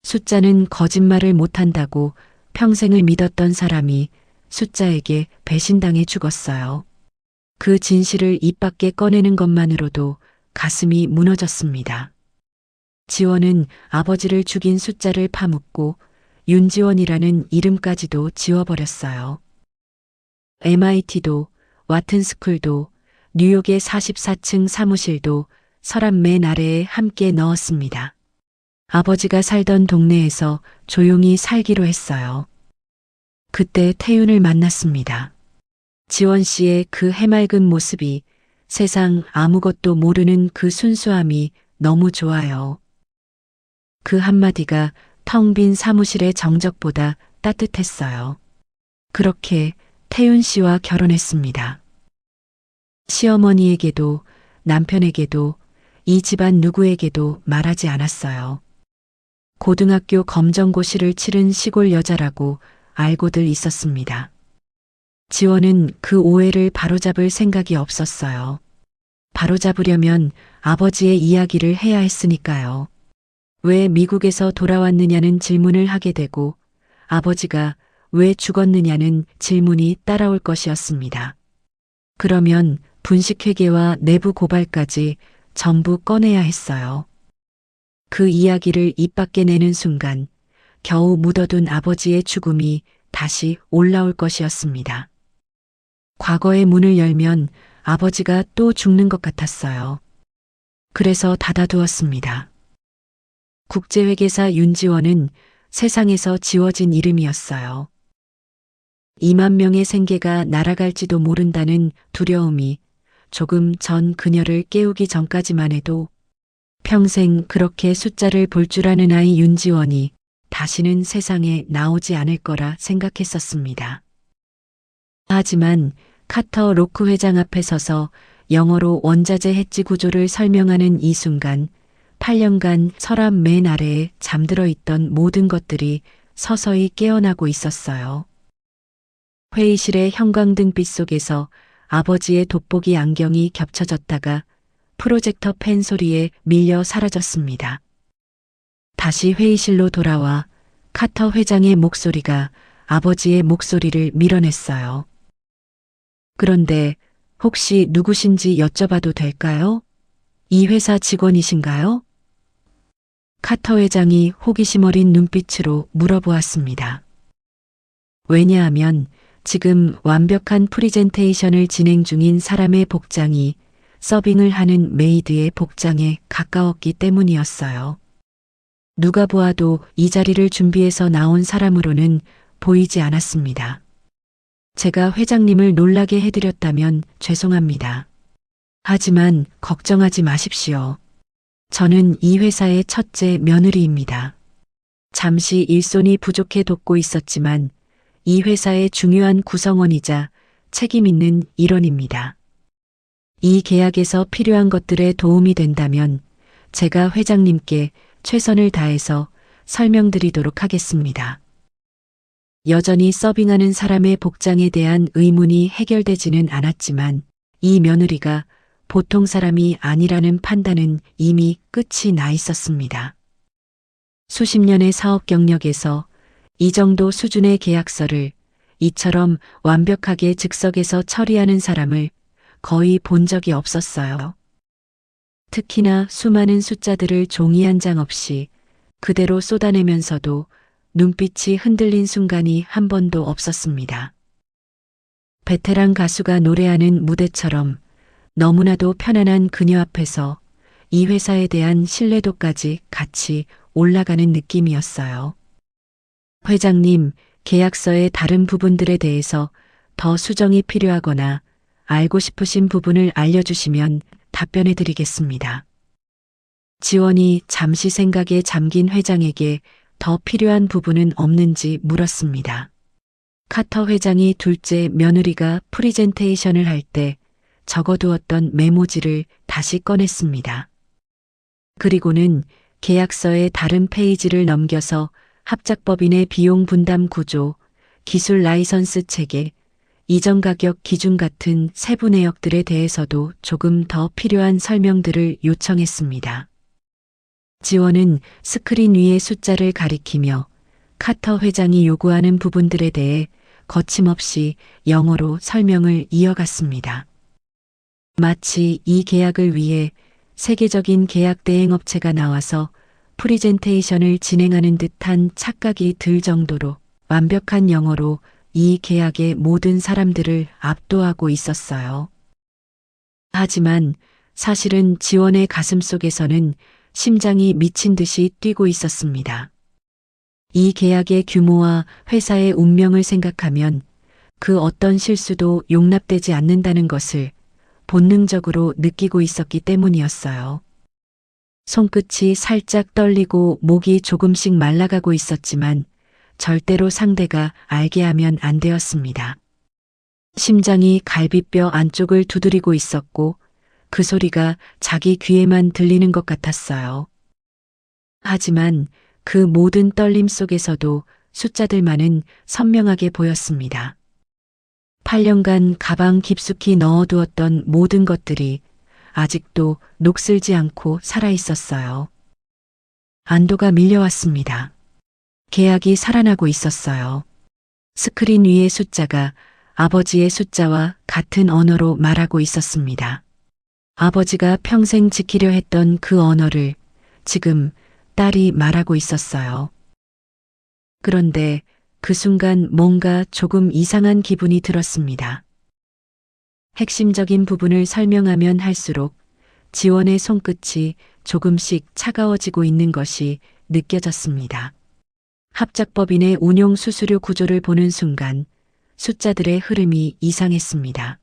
숫자는 거짓말을 못한다고 평생을 믿었던 사람이 숫자에게 배신당해 죽었어요. 그 진실을 입 밖에 꺼내는 것만으로도 가슴이 무너졌습니다. 지원은 아버지를 죽인 숫자를 파묻고 윤지원이라는 이름까지도 지워버렸어요. MIT도 와튼스쿨도 뉴욕의 44층 사무실도 서랍 맨 아래에 함께 넣었습니다. 아버지가 살던 동네에서 조용히 살기로 했어요. 그때 태윤을 만났습니다. 지원 씨의 그 해맑은 모습이 세상 아무것도 모르는 그 순수함이 너무 좋아요. 그 한마디가 텅 빈 사무실의 정적보다 따뜻했어요. 그렇게 태윤 씨와 결혼했습니다. 시어머니에게도 남편에게도 이 집안 누구에게도 말하지 않았어요. 고등학교 검정고시를 치른 시골 여자라고 알고들 있었습니다. 지원은 그 오해를 바로잡을 생각이 없었어요. 바로잡으려면 아버지의 이야기를 해야 했으니까요. 왜 미국에서 돌아왔느냐는 질문을 하게 되고 아버지가 왜 죽었느냐는 질문이 따라올 것이었습니다. 그러면 분식회계와 내부 고발까지 전부 꺼내야 했어요. 그 이야기를 입 밖에 내는 순간 겨우 묻어둔 아버지의 죽음이 다시 올라올 것이었습니다. 과거의 문을 열면 아버지가 또 죽는 것 같았어요. 그래서 닫아두었습니다. 국제회계사 윤지원은 세상에서 지워진 이름이었어요. 2만 명의 생계가 날아갈지도 모른다는 두려움이 조금 전 그녀를 깨우기 전까지만 해도 평생 그렇게 숫자를 볼 줄 아는 아이 윤지원이 다시는 세상에 나오지 않을 거라 생각했었습니다. 하지만 카터 로크 회장 앞에 서서 영어로 원자재 해지 구조를 설명하는 이 순간 8년간 서랍 맨 아래에 잠들어 있던 모든 것들이 서서히 깨어나고 있었어요. 회의실의 형광등빛 속에서 아버지의 돋보기 안경이 겹쳐졌다가 프로젝터 펜 소리에 밀려 사라졌습니다. 다시 회의실로 돌아와 카터 회장의 목소리가 아버지의 목소리를 밀어냈어요. 그런데 혹시 누구신지 여쭤봐도 될까요? 이 회사 직원이신가요? 카터 회장이 호기심 어린 눈빛으로 물어보았습니다. 왜냐하면 지금 완벽한 프리젠테이션을 진행 중인 사람의 복장이 서빙을 하는 메이드의 복장에 가까웠기 때문이었어요. 누가 보아도 이 자리를 준비해서 나온 사람으로는 보이지 않았습니다. 제가 회장님을 놀라게 해드렸다면 죄송합니다. 하지만 걱정하지 마십시오. 저는 이 회사의 첫째 며느리입니다. 잠시 일손이 부족해 돕고 있었지만 이 회사의 중요한 구성원이자 책임 있는 일원입니다. 이 계약에서 필요한 것들에 도움이 된다면 제가 회장님께 최선을 다해서 설명드리도록 하겠습니다. 여전히 서빙하는 사람의 복장에 대한 의문이 해결되지는 않았지만 이 며느리가 보통 사람이 아니라는 판단은 이미 끝이 나 있었습니다. 수십 년의 사업 경력에서 이 정도 수준의 계약서를 이처럼 완벽하게 즉석에서 처리하는 사람을 거의 본 적이 없었어요. 특히나 수많은 숫자들을 종이 한 장 없이 그대로 쏟아내면서도 눈빛이 흔들린 순간이 한 번도 없었습니다. 베테랑 가수가 노래하는 무대처럼 너무나도 편안한 그녀 앞에서 이 회사에 대한 신뢰도까지 같이 올라가는 느낌이었어요. 회장님, 계약서의 다른 부분들에 대해서 더 수정이 필요하거나 알고 싶으신 부분을 알려주시면 답변해 드리겠습니다. 지원이 잠시 생각에 잠긴 회장에게 더 필요한 부분은 없는지 물었습니다. 카터 회장이 둘째 며느리가 프리젠테이션을 할 때 적어두었던 메모지를 다시 꺼냈습니다. 그리고는 계약서의 다른 페이지를 넘겨서 합작법인의 비용 분담 구조, 기술 라이선스 체계, 이전 가격 기준 같은 세부 내역들에 대해서도 조금 더 필요한 설명들을 요청했습니다. 지원은 스크린 위의 숫자를 가리키며 카터 회장이 요구하는 부분들에 대해 거침없이 영어로 설명을 이어갔습니다. 마치 이 계약을 위해 세계적인 계약 대행업체가 나와서 프리젠테이션을 진행하는 듯한 착각이 들 정도로 완벽한 영어로 이 계약의 모든 사람들을 압도하고 있었어요. 하지만 사실은 지원의 가슴 속에서는 심장이 미친 듯이 뛰고 있었습니다. 이 계약의 규모와 회사의 운명을 생각하면 그 어떤 실수도 용납되지 않는다는 것을 본능적으로 느끼고 있었기 때문이었어요. 손끝이 살짝 떨리고 목이 조금씩 말라가고 있었지만 절대로 상대가 알게 하면 안 되었습니다. 심장이 갈비뼈 안쪽을 두드리고 있었고 그 소리가 자기 귀에만 들리는 것 같았어요. 하지만 그 모든 떨림 속에서도 숫자들만은 선명하게 보였습니다. 8년간 가방 깊숙이 넣어두었던 모든 것들이 아직도 녹슬지 않고 살아 있었어요. 안도가 밀려왔습니다. 계약이 살아나고 있었어요. 스크린 위의 숫자가 아버지의 숫자와 같은 언어로 말하고 있었습니다. 아버지가 평생 지키려 했던 그 언어를 지금 딸이 말하고 있었어요. 그런데 그 순간 뭔가 조금 이상한 기분이 들었습니다. 핵심적인 부분을 설명하면 할수록 지원의 손끝이 조금씩 차가워지고 있는 것이 느껴졌습니다. 합작법인의 운용 수수료 구조를 보는 순간 숫자들의 흐름이 이상했습니다.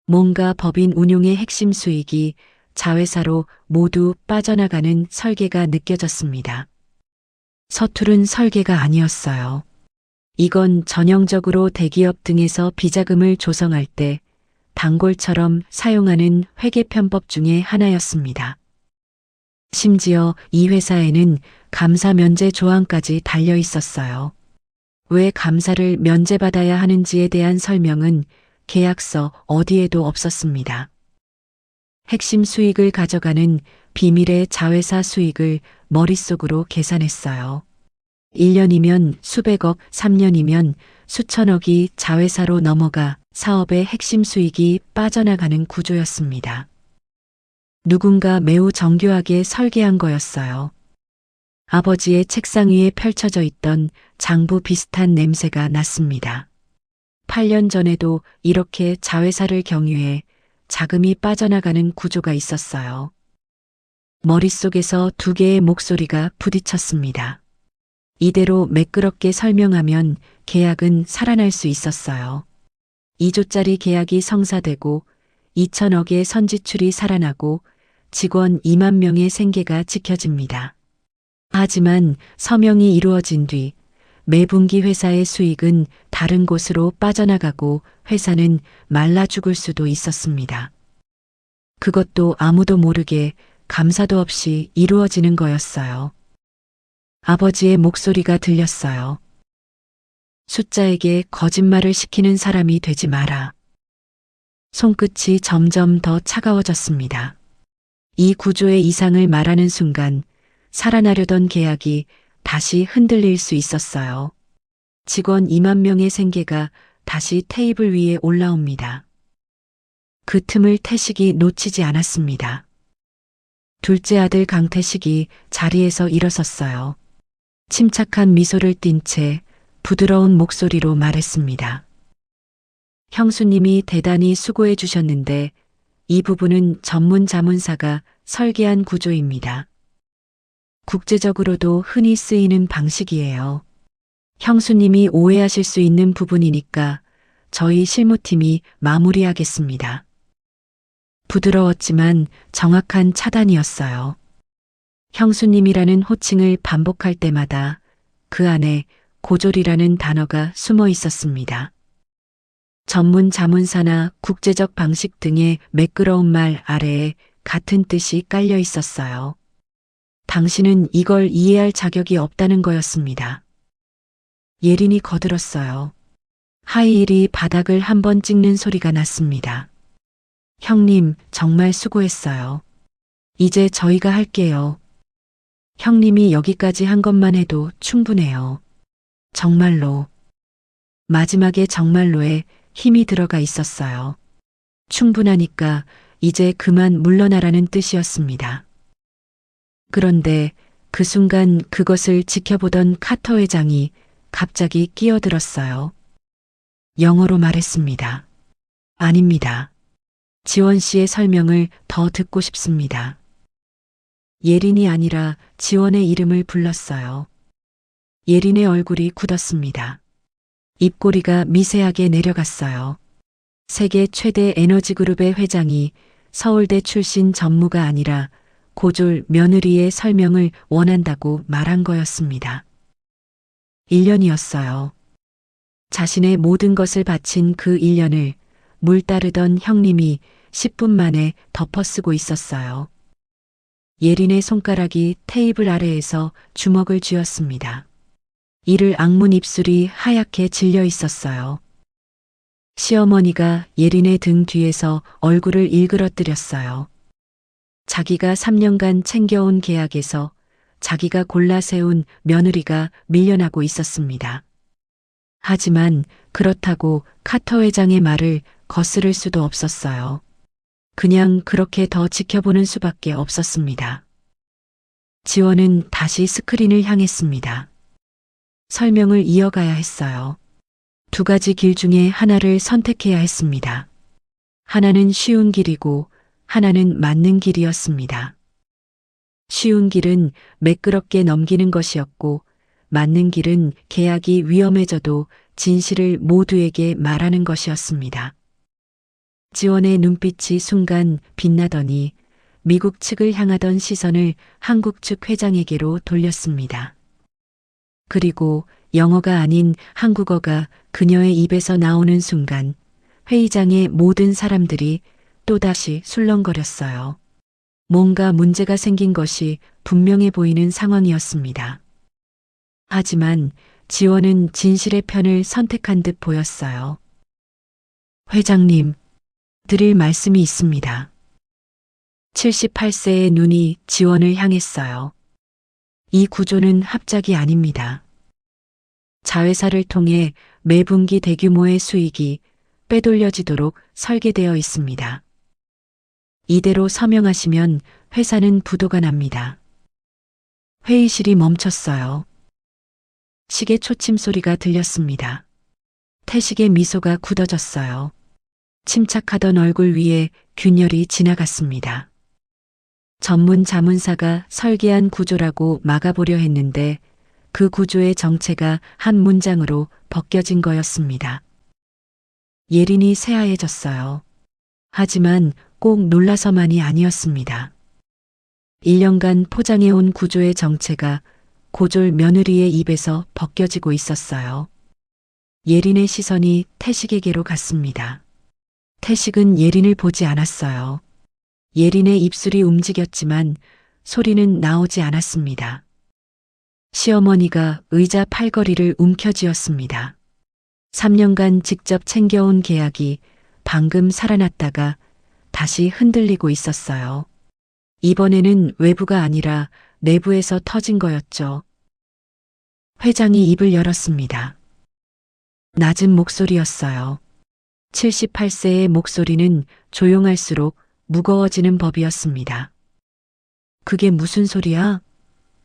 뭔가 법인 운용의 핵심 수익이 자회사로 모두 빠져나가는 설계가 느껴졌습니다. 서투른 설계가 아니었어요. 이건 전형적으로 대기업 등에서 비자금을 조성할 때 단골처럼 사용하는 회계편법 중의 하나였습니다. 심지어 이 회사에는 감사 면제 조항까지 달려 있었어요. 왜 감사를 면제받아야 하는지에 대한 설명은 계약서 어디에도 없었습니다. 핵심 수익을 가져가는 비밀의 자회사 수익을 머릿속으로 계산했어요. 1년이면 수백억, 3년이면 수천억이 자회사로 넘어가 사업의 핵심 수익이 빠져나가는 구조였습니다. 누군가 매우 정교하게 설계한 거였어요. 아버지의 책상 위에 펼쳐져 있던 장부 비슷한 냄새가 났습니다. 8년 전에도 이렇게 자회사를 경유해 자금이 빠져나가는 구조가 있었어요. 머릿속에서 두 개의 목소리가 부딪혔습니다. 이대로 매끄럽게 설명하면 계약은 살아날 수 있었어요. 2조짜리 계약이 성사되고 2천억의 선지출이 살아나고 직원 2만 명의 생계가 지켜집니다. 하지만 서명이 이루어진 뒤 매분기 회사의 수익은 다른 곳으로 빠져나가고 회사는 말라 죽을 수도 있었습니다. 그것도 아무도 모르게 감사도 없이 이루어지는 거였어요. 아버지의 목소리가 들렸어요. 숫자에게 거짓말을 시키는 사람이 되지 마라. 손끝이 점점 더 차가워졌습니다. 이 구조의 이상을 말하는 순간 살아나려던 계약이 다시 흔들릴 수 있었어요. 직원 2만 명의 생계가 다시 테이블 위에 올라옵니다. 그 틈을 태식이 놓치지 않았습니다. 둘째 아들 강태식이 자리에서 일어섰어요. 침착한 미소를 띤 채 부드러운 목소리로 말했습니다. 형수님이 대단히 수고해 주셨는데 이 부분은 전문 자문사가 설계한 구조입니다. 국제적으로도 흔히 쓰이는 방식이에요. 형수님이 오해하실 수 있는 부분이니까 저희 실무팀이 마무리하겠습니다. 부드러웠지만 정확한 차단이었어요. 형수님이라는 호칭을 반복할 때마다 그 안에 고졸이라는 단어가 숨어 있었습니다. 전문 자문사나 국제적 방식 등의 매끄러운 말 아래에 같은 뜻이 깔려 있었어요. 당신은 이걸 이해할 자격이 없다는 거였습니다. 예린이 거들었어요. 하이힐이 바닥을 한번 찍는 소리가 났습니다. 형님, 정말 수고했어요. 이제 저희가 할게요. 형님이 여기까지 한 것만 해도 충분해요. 정말로. 마지막에 정말로에 힘이 들어가 있었어요. 충분하니까 이제 그만 물러나라는 뜻이었습니다. 그런데 그 순간 그것을 지켜보던 카터 회장이 갑자기 끼어들었어요. 영어로 말했습니다. 아닙니다. 지원 씨의 설명을 더 듣고 싶습니다. 예린이 아니라 지원의 이름을 불렀어요. 예린의 얼굴이 굳었습니다. 입꼬리가 미세하게 내려갔어요. 세계 최대 에너지 그룹의 회장이 서울대 출신 전무가 아니라 고졸 며느리의 설명을 원한다고 말한 거였습니다. 1년이었어요. 자신의 모든 것을 바친 그 1년을 물 따르던 형님이 10분 만에 덮어쓰고 있었어요. 예린의 손가락이 테이블 아래에서 주먹을 쥐었습니다. 이를 악문 입술이 하얗게 질려 있었어요. 시어머니가 예린의 등 뒤에서 얼굴을 일그러뜨렸어요. 자기가 3년간 챙겨온 계약에서 자기가 골라 세운 며느리가 밀려나고 있었습니다. 하지만 그렇다고 카터 회장의 말을 거스를 수도 없었어요. 그냥 그렇게 더 지켜보는 수밖에 없었습니다. 지원은 다시 스크린을 향했습니다. 설명을 이어가야 했어요. 2가지 길 중에 하나를 선택해야 했습니다. 하나는 쉬운 길이고 하나는 맞는 길이었습니다. 쉬운 길은 매끄럽게 넘기는 것이었고 맞는 길은 계약이 위험해져도 진실을 모두에게 말하는 것이었습니다. 지원의 눈빛이 순간 빛나더니 미국 측을 향하던 시선을 한국 측 회장에게로 돌렸습니다. 그리고 영어가 아닌 한국어가 그녀의 입에서 나오는 순간 회의장의 모든 사람들이 또다시 술렁거렸어요. 뭔가 문제가 생긴 것이 분명해 보이는 상황이었습니다. 하지만 지원은 진실의 편을 선택한 듯 보였어요. 회장님, 드릴 말씀이 있습니다. 78세의 눈이 지원을 향했어요. 이 구조는 합작이 아닙니다. 자회사를 통해 매분기 대규모의 수익이 빼돌려지도록 설계되어 있습니다. 이대로 서명하시면 회사는 부도가 납니다. 회의실이 멈췄어요. 시계 초침 소리가 들렸습니다. 태식의 미소가 굳어졌어요. 침착하던 얼굴 위에 균열이 지나갔습니다. 전문 자문사가 설계한 구조라고 막아보려 했는데 그 구조의 정체가 한 문장으로 벗겨진 거였습니다. 예린이 새하얘졌어요. 하지만 꼭 놀라서만이 아니었습니다. 1년간 포장해온 구조의 정체가 고졸 며느리의 입에서 벗겨지고 있었어요. 예린의 시선이 태식에게로 갔습니다. 태식은 예린을 보지 않았어요. 예린의 입술이 움직였지만 소리는 나오지 않았습니다. 시어머니가 의자 팔걸이를 움켜쥐었습니다. 3년간 직접 챙겨온 계약이 방금 살아났다가 다시 흔들리고 있었어요. 이번에는 외부가 아니라 내부에서 터진 거였죠. 회장이 입을 열었습니다. 낮은 목소리였어요. 78세의 목소리는 조용할수록 무거워지는 법이었습니다. 그게 무슨 소리야?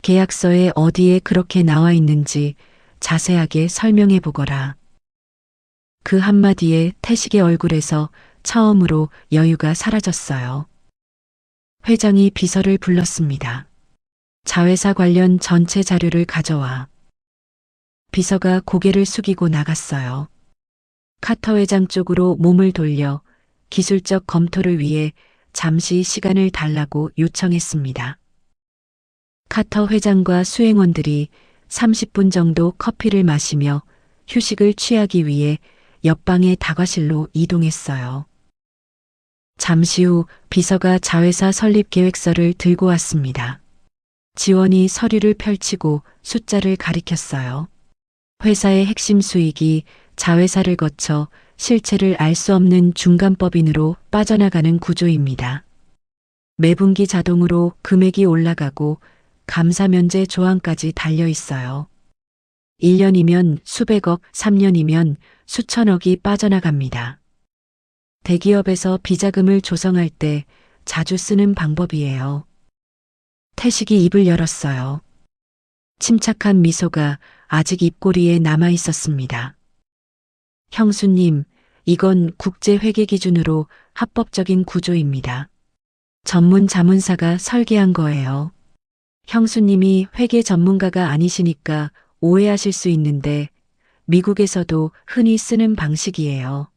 계약서에 어디에 그렇게 나와 있는지 자세하게 설명해 보거라. 그 한마디에 태식의 얼굴에서 처음으로 여유가 사라졌어요. 회장이 비서를 불렀습니다. 자회사 관련 전체 자료를 가져와. 비서가 고개를 숙이고 나갔어요. 카터 회장 쪽으로 몸을 돌려 기술적 검토를 위해 잠시 시간을 달라고 요청했습니다. 카터 회장과 수행원들이 30분 정도 커피를 마시며 휴식을 취하기 위해 옆방의 다과실로 이동했어요. 잠시 후 비서가 자회사 설립 계획서를 들고 왔습니다. 지원이 서류를 펼치고 숫자를 가리켰어요. 회사의 핵심 수익이 자회사를 거쳐 실체를 알 수 없는 중간법인으로 빠져나가는 구조입니다. 매분기 자동으로 금액이 올라가고 감사 면제 조항까지 달려 있어요. 1년이면 수백억, 3년이면 수천억이 빠져나갑니다. 대기업에서 비자금을 조성할 때 자주 쓰는 방법이에요. 태식이 입을 열었어요. 침착한 미소가 아직 입꼬리에 남아 있었습니다. 형수님, 이건 국제회계 기준으로 합법적인 구조입니다. 전문 자문사가 설계한 거예요. 형수님이 회계 전문가가 아니시니까 오해하실 수 있는데 미국에서도 흔히 쓰는 방식이에요.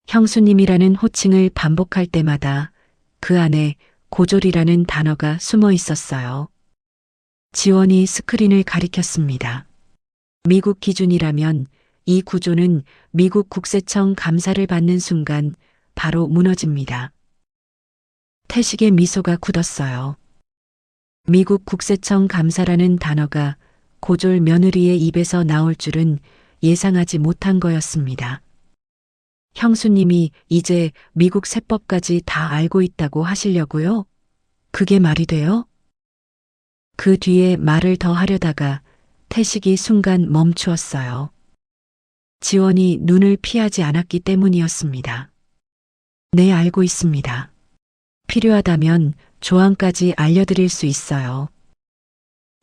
형수님이라는 호칭을 반복할 때마다 그 안에 고졸이라는 단어가 숨어 있었어요. 지원이 스크린을 가리켰습니다. 미국 기준이라면 이 구조는 미국 국세청 감사를 받는 순간 바로 무너집니다. 태식의 미소가 굳었어요. 미국 국세청 감사라는 단어가 고졸 며느리의 입에서 나올 줄은 예상하지 못한 거였습니다. 형수님이 이제 미국 세법까지 다 알고 있다고 하시려고요? 그게 말이 돼요? 그 뒤에 말을 더 하려다가 태식이 순간 멈추었어요. 지원이 눈을 피하지 않았기 때문이었습니다. 네, 알고 있습니다. 필요하다면 조항까지 알려드릴 수 있어요.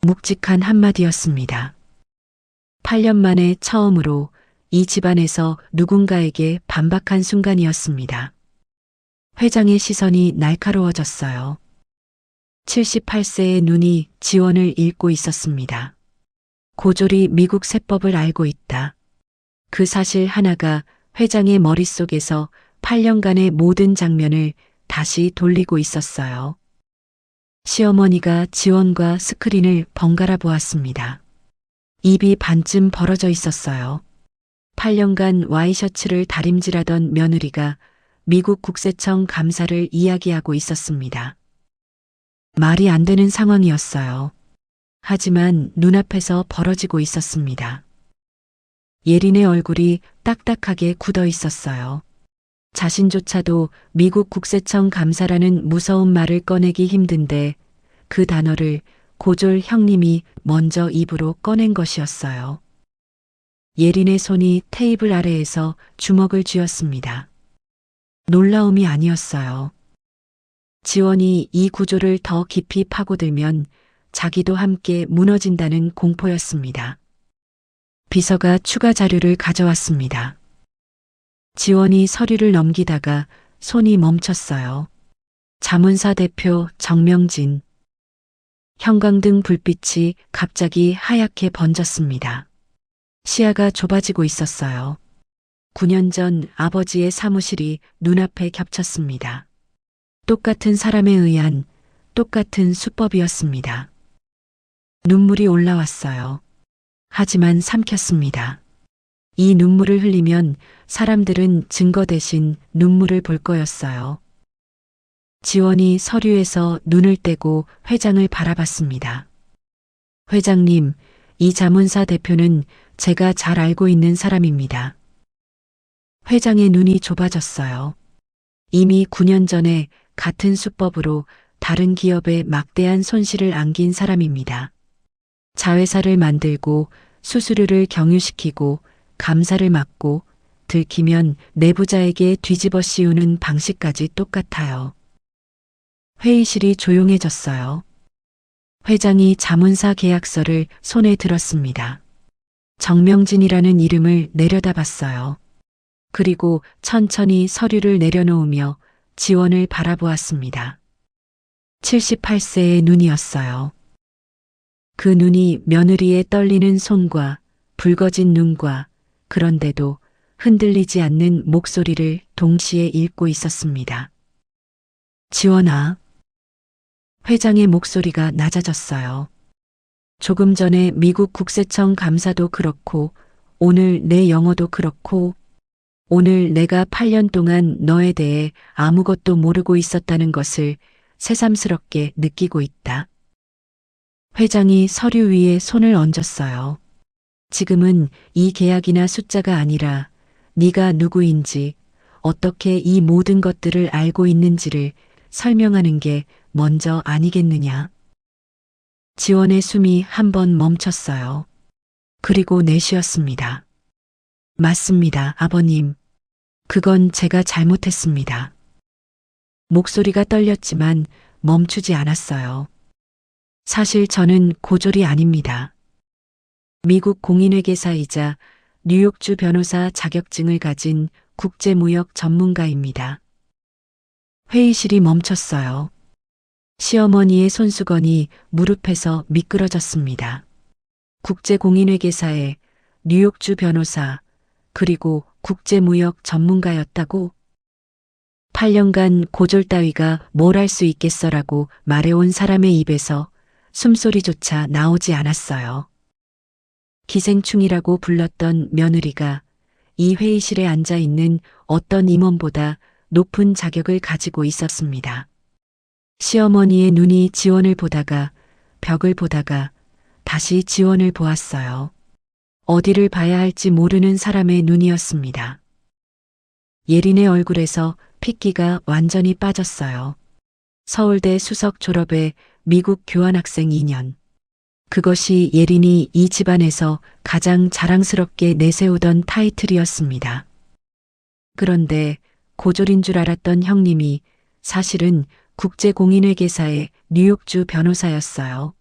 묵직한 한마디였습니다. 8년 만에 처음으로 이 집안에서 누군가에게 반박한 순간이었습니다. 회장의 시선이 날카로워졌어요. 78세의 눈이 지원을 읽고 있었습니다. 고졸이 미국 세법을 알고 있다. 그 사실 하나가 회장의 머릿속에서 8년간의 모든 장면을 다시 돌리고 있었어요. 시어머니가 지원과 스크린을 번갈아 보았습니다. 입이 반쯤 벌어져 있었어요. 8년간 와이셔츠를 다림질하던 며느리가 미국 국세청 감사를 이야기하고 있었습니다. 말이 안 되는 상황이었어요. 하지만 눈앞에서 벌어지고 있었습니다. 예린의 얼굴이 딱딱하게 굳어 있었어요. 자신조차도 미국 국세청 감사라는 무서운 말을 꺼내기 힘든데 그 단어를 고졸 형님이 먼저 입으로 꺼낸 것이었어요. 예린의 손이 테이블 아래에서 주먹을 쥐었습니다. 놀라움이 아니었어요. 지원이 이 구조를 더 깊이 파고들면 자기도 함께 무너진다는 공포였습니다. 비서가 추가 자료를 가져왔습니다. 지원이 서류를 넘기다가 손이 멈췄어요. 자문사 대표 정명진. 형광등 불빛이 갑자기 하얗게 번졌습니다. 시야가 좁아지고 있었어요. 9년 전 아버지의 사무실이 눈앞에 겹쳤습니다. 똑같은 사람에 의한 똑같은 수법이었습니다. 눈물이 올라왔어요. 하지만 삼켰습니다. 이 눈물을 흘리면 사람들은 증거 대신 눈물을 볼 거였어요. 지원이 서류에서 눈을 떼고 회장을 바라봤습니다. 회장님, 이 자문사 대표는 제가 잘 알고 있는 사람입니다. 회장의 눈이 좁아졌어요. 이미 9년 전에 같은 수법으로 다른 기업에 막대한 손실을 안긴 사람입니다. 자회사를 만들고 수수료를 경유시키고 감사를 막고 들키면 내부자에게 뒤집어 씌우는 방식까지 똑같아요. 회의실이 조용해졌어요. 회장이 자문사 계약서를 손에 들었습니다. 정명진이라는 이름을 내려다봤어요. 그리고 천천히 서류를 내려놓으며 지원을 바라보았습니다. 78세의 눈이었어요. 그 눈이 며느리의 떨리는 손과 붉어진 눈과 그런데도 흔들리지 않는 목소리를 동시에 읽고 있었습니다. 지원아. 회장의 목소리가 낮아졌어요. 조금 전에 미국 국세청 감사도 그렇고 오늘 내 영어도 그렇고 오늘 내가 8년 동안 너에 대해 아무것도 모르고 있었다는 것을 새삼스럽게 느끼고 있다. 회장이 서류 위에 손을 얹었어요. 지금은 이 계약이나 숫자가 아니라 네가 누구인지 어떻게 이 모든 것들을 알고 있는지를 설명하는 게 먼저 아니겠느냐. 지원의 숨이 한 번 멈췄어요. 그리고 내쉬었습니다. 맞습니다, 아버님. 그건 제가 잘못했습니다. 목소리가 떨렸지만 멈추지 않았어요. 사실 저는 고졸이 아닙니다. 미국 공인회계사이자 뉴욕주 변호사 자격증을 가진 국제무역 전문가입니다. 회의실이 멈췄어요. 시어머니의 손수건이 무릎에서 미끄러졌습니다. 국제공인회계사의 뉴욕주 변호사 그리고 국제무역 전문가였다고? 8년간 고졸 따위가 뭘 할 수 있겠어라고 말해온 사람의 입에서 숨소리조차 나오지 않았어요. 기생충이라고 불렀던 며느리가 이 회의실에 앉아 있는 어떤 임원보다 높은 자격을 가지고 있었습니다. 시어머니의 눈이 지원을 보다가 벽을 보다가 다시 지원을 보았어요. 어디를 봐야 할지 모르는 사람의 눈이었습니다. 예린의 얼굴에서 핏기가 완전히 빠졌어요. 서울대 수석 졸업에 미국 교환학생 2년. 그것이 예린이 이 집안에서 가장 자랑스럽게 내세우던 타이틀이었습니다. 그런데 고졸인 줄 알았던 형님이 사실은 국제공인회계사의 뉴욕주 변호사였어요.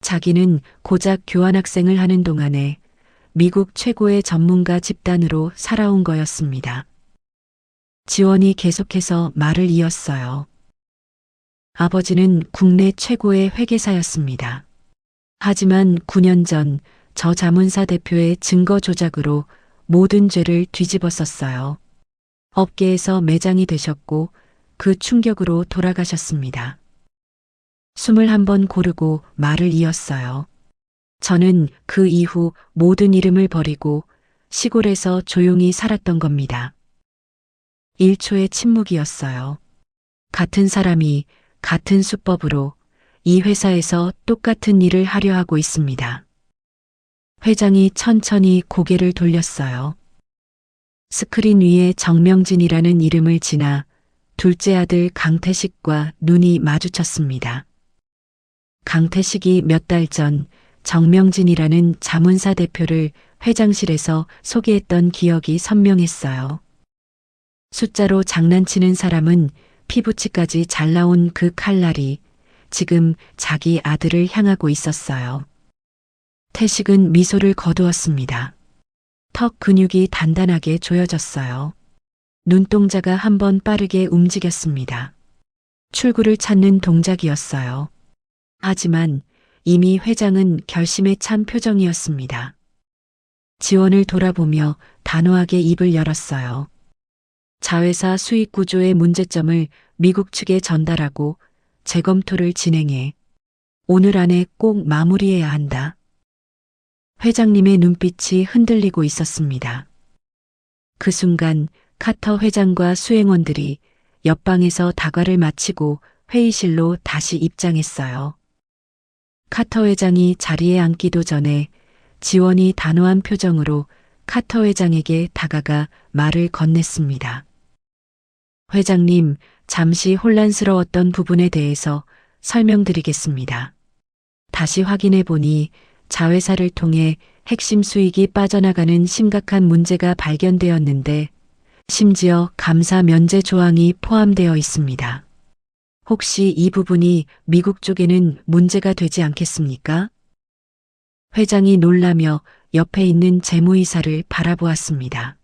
자기는 고작 교환학생을 하는 동안에 미국 최고의 전문가 집단으로 살아온 거였습니다. 지원이 계속해서 말을 이었어요. 아버지는 국내 최고의 회계사였습니다. 하지만 9년 전 저 자문사 대표의 증거 조작으로 모든 죄를 뒤집었었어요. 업계에서 매장이 되셨고 그 충격으로 돌아가셨습니다. 21번 고르고 말을 이었어요. 저는 그 이후 모든 이름을 버리고 시골에서 조용히 살았던 겁니다. 1초의 침묵이었어요. 같은 사람이 같은 수법으로 이 회사에서 똑같은 일을 하려 하고 있습니다. 회장이 천천히 고개를 돌렸어요. 스크린 위에 정명진이라는 이름을 지나 둘째 아들 강태식과 눈이 마주쳤습니다. 강태식이 몇 달 전 정명진이라는 자문사 대표를 회장실에서 소개했던 기억이 선명했어요. 숫자로 장난치는 사람은 피부치까지 잘 나온 그 칼날이 지금 자기 아들을 향하고 있었어요. 태식은 미소를 거두었습니다. 턱 근육이 단단하게 조여졌어요. 눈동자가 한번 빠르게 움직였습니다. 출구를 찾는 동작이었어요. 하지만 이미 회장은 결심에 찬 표정이었습니다. 지원을 돌아보며 단호하게 입을 열었어요. 자회사 수익 구조의 문제점을 미국 측에 전달하고 재검토를 진행해 오늘 안에 꼭 마무리해야 한다. 회장님의 눈빛이 흔들리고 있었습니다. 그 순간 카터 회장과 수행원들이 옆방에서 다과를 마치고 회의실로 다시 입장했어요. 카터 회장이 자리에 앉기도 전에 지원이 단호한 표정으로 카터 회장에게 다가가 말을 건넸습니다. 회장님, 잠시 혼란스러웠던 부분에 대해서 설명드리겠습니다. 다시 확인해 보니 자회사를 통해 핵심 수익이 빠져나가는 심각한 문제가 발견되었는데 심지어 감사 면제 조항이 포함되어 있습니다. 혹시 이 부분이 미국 쪽에는 문제가 되지 않겠습니까? 회장이 놀라며 옆에 있는 재무이사를 바라보았습니다.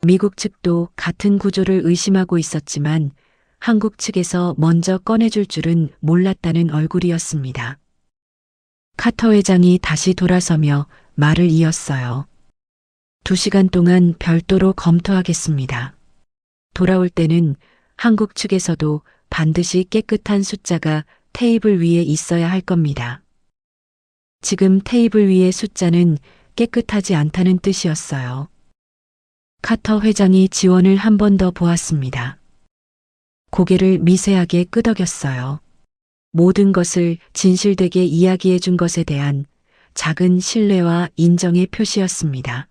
미국 측도 같은 구조를 의심하고 있었지만 한국 측에서 먼저 꺼내줄 줄은 몰랐다는 얼굴이었습니다. 카터 회장이 다시 돌아서며 말을 이었어요. 2시간 동안 별도로 검토하겠습니다. 돌아올 때는 한국 측에서도 반드시 깨끗한 숫자가 테이블 위에 있어야 할 겁니다. 지금 테이블 위의 숫자는 깨끗하지 않다는 뜻이었어요. 카터 회장이 지원을 한 번 더 보았습니다. 고개를 미세하게 끄덕였어요. 모든 것을 진실되게 이야기해 준 것에 대한 작은 신뢰와 인정의 표시였습니다.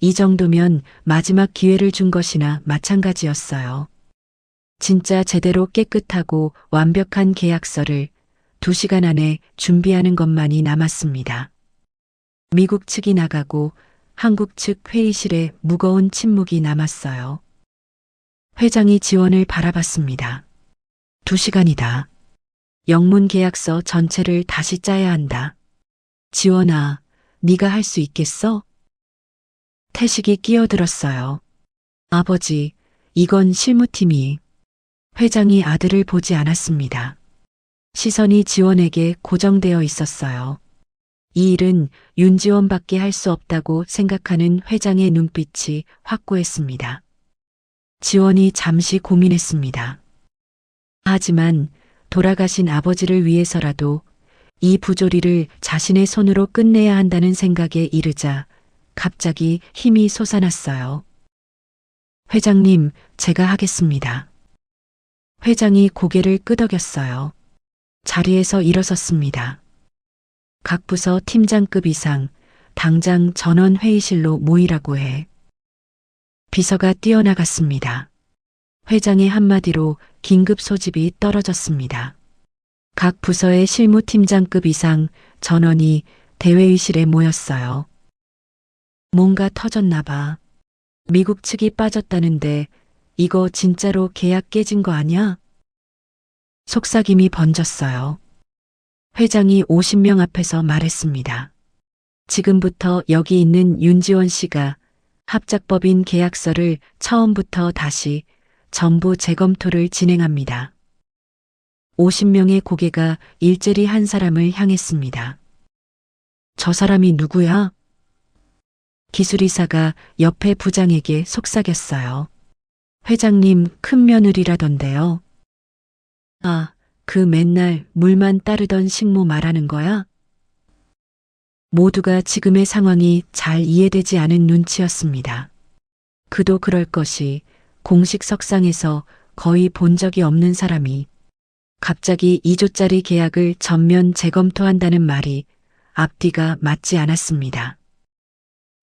이 정도면 마지막 기회를 준 것이나 마찬가지였어요. 진짜 제대로 깨끗하고 완벽한 계약서를 2시간 안에 준비하는 것만이 남았습니다. 미국 측이 나가고 한국 측 회의실에 무거운 침묵이 남았어요. 회장이 지원을 바라봤습니다. 2시간이다. 영문 계약서 전체를 다시 짜야 한다. 지원아, 네가 할 수 있겠어? 태식이 끼어들었어요. 아버지, 이건 실무팀이. 회장이 아들을 보지 않았습니다. 시선이 지원에게 고정되어 있었어요. 이 일은 윤지원밖에 할 수 없다고 생각하는 회장의 눈빛이 확고했습니다. 지원이 잠시 고민했습니다. 하지만 돌아가신 아버지를 위해서라도 이 부조리를 자신의 손으로 끝내야 한다는 생각에 이르자 갑자기 힘이 솟아났어요. 회장님, 제가 하겠습니다. 회장이 고개를 끄덕였어요. 자리에서 일어섰습니다. 각 부서 팀장급 이상, 당장 전원 회의실로 모이라고 해. 비서가 뛰어나갔습니다. 회장의 한마디로 긴급 소집이 떨어졌습니다. 각 부서의 실무팀장급 이상 전원이 대회의실에 모였어요. 뭔가 터졌나 봐. 미국 측이 빠졌다는데 이거 진짜로 계약 깨진 거 아니야? 속삭임이 번졌어요. 회장이 50명 앞에서 말했습니다. 지금부터 여기 있는 윤지원 씨가 합작법인 계약서를 처음부터 다시 전부 재검토를 진행합니다. 50명의 고개가 일제리 한 사람을 향했습니다. 저 사람이 누구야? 기술이사가 옆에 부장에게 속삭였어요. 회장님 큰 며느리라던데요. 아, 그 맨날 물만 따르던 식모 말하는 거야? 모두가 지금의 상황이 잘 이해되지 않은 눈치였습니다. 그도 그럴 것이 공식 석상에서 거의 본 적이 없는 사람이 갑자기 2조짜리 계약을 전면 재검토한다는 말이 앞뒤가 맞지 않았습니다.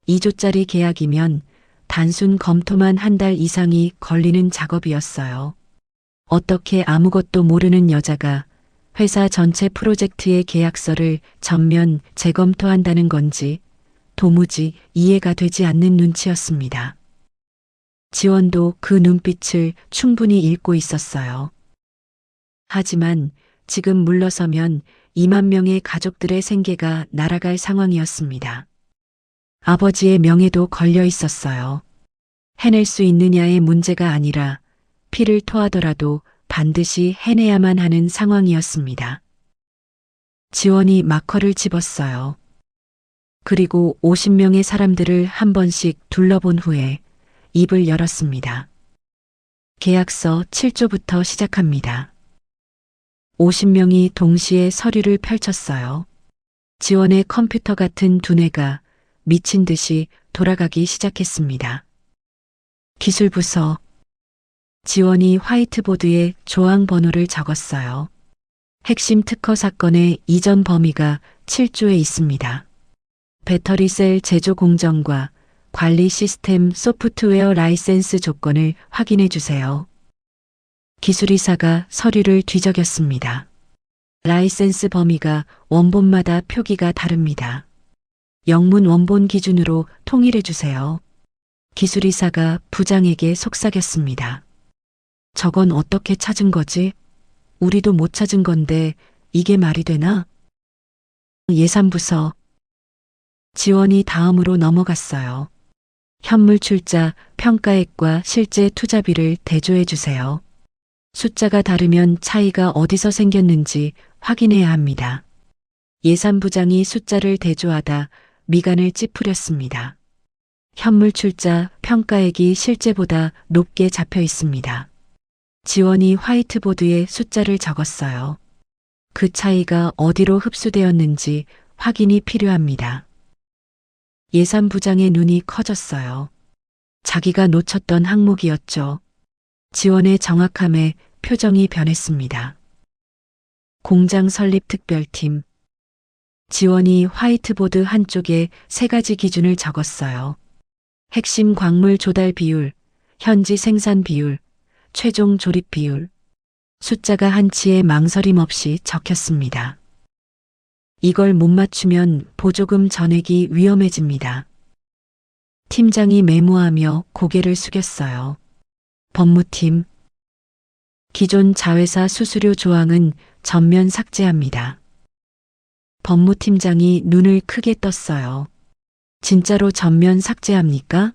2조짜리 계약이면 단순 검토만 한 달 이상이 걸리는 작업이었어요. 어떻게 아무것도 모르는 여자가 회사 전체 프로젝트의 계약서를 전면 재검토한다는 건지 도무지 이해가 되지 않는 눈치였습니다. 지원도 그 눈빛을 충분히 읽고 있었어요. 하지만 지금 물러서면 2만 명의 가족들의 생계가 날아갈 상황이었습니다. 아버지의 명예도 걸려 있었어요. 해낼 수 있느냐의 문제가 아니라 피를 토하더라도 반드시 해내야만 하는 상황이었습니다. 지원이 마커를 집었어요. 그리고 50명의 사람들을 한 번씩 둘러본 후에 입을 열었습니다. 계약서 7조부터 시작합니다. 50명이 동시에 서류를 펼쳤어요. 지원의 컴퓨터 같은 두뇌가 미친 듯이 돌아가기 시작했습니다. 기술부서 지원이 화이트보드에 조항 번호를 적었어요. 핵심 특허 사건의 이전 범위가 7조에 있습니다. 배터리셀 제조 공정과 관리 시스템 소프트웨어 라이센스 조건을 확인해 주세요. 기술이사가 서류를 뒤적였습니다. 라이센스 범위가 원본마다 표기가 다릅니다. 영문 원본 기준으로 통일해 주세요. 기술이사가 부장에게 속삭였습니다. 저건 어떻게 찾은 거지? 우리도 못 찾은 건데 이게 말이 되나? 예산부서 지원이 다음으로 넘어갔어요. 현물 출자, 평가액과 실제 투자비를 대조해 주세요. 숫자가 다르면 차이가 어디서 생겼는지 확인해야 합니다. 예산부장이 숫자를 대조하다 미간을 찌푸렸습니다. 현물 출자, 평가액이 실제보다 높게 잡혀 있습니다. 지원이 화이트보드에 숫자를 적었어요. 그 차이가 어디로 흡수되었는지 확인이 필요합니다. 예산부장의 눈이 커졌어요. 자기가 놓쳤던 항목이었죠. 지원의 정확함에 표정이 변했습니다. 공장 설립 특별팀. 지원이 화이트보드 한쪽에 3가지 기준을 적었어요. 핵심 광물 조달 비율, 현지 생산 비율, 최종 조립 비율. 숫자가 한치의 망설임 없이 적혔습니다. 이걸 못 맞추면 보조금 전액이 위험해집니다. 팀장이 메모하며 고개를 숙였어요. 법무팀. 기존 자회사 수수료 조항은 전면 삭제합니다. 법무팀장이 눈을 크게 떴어요. 진짜로 전면 삭제합니까?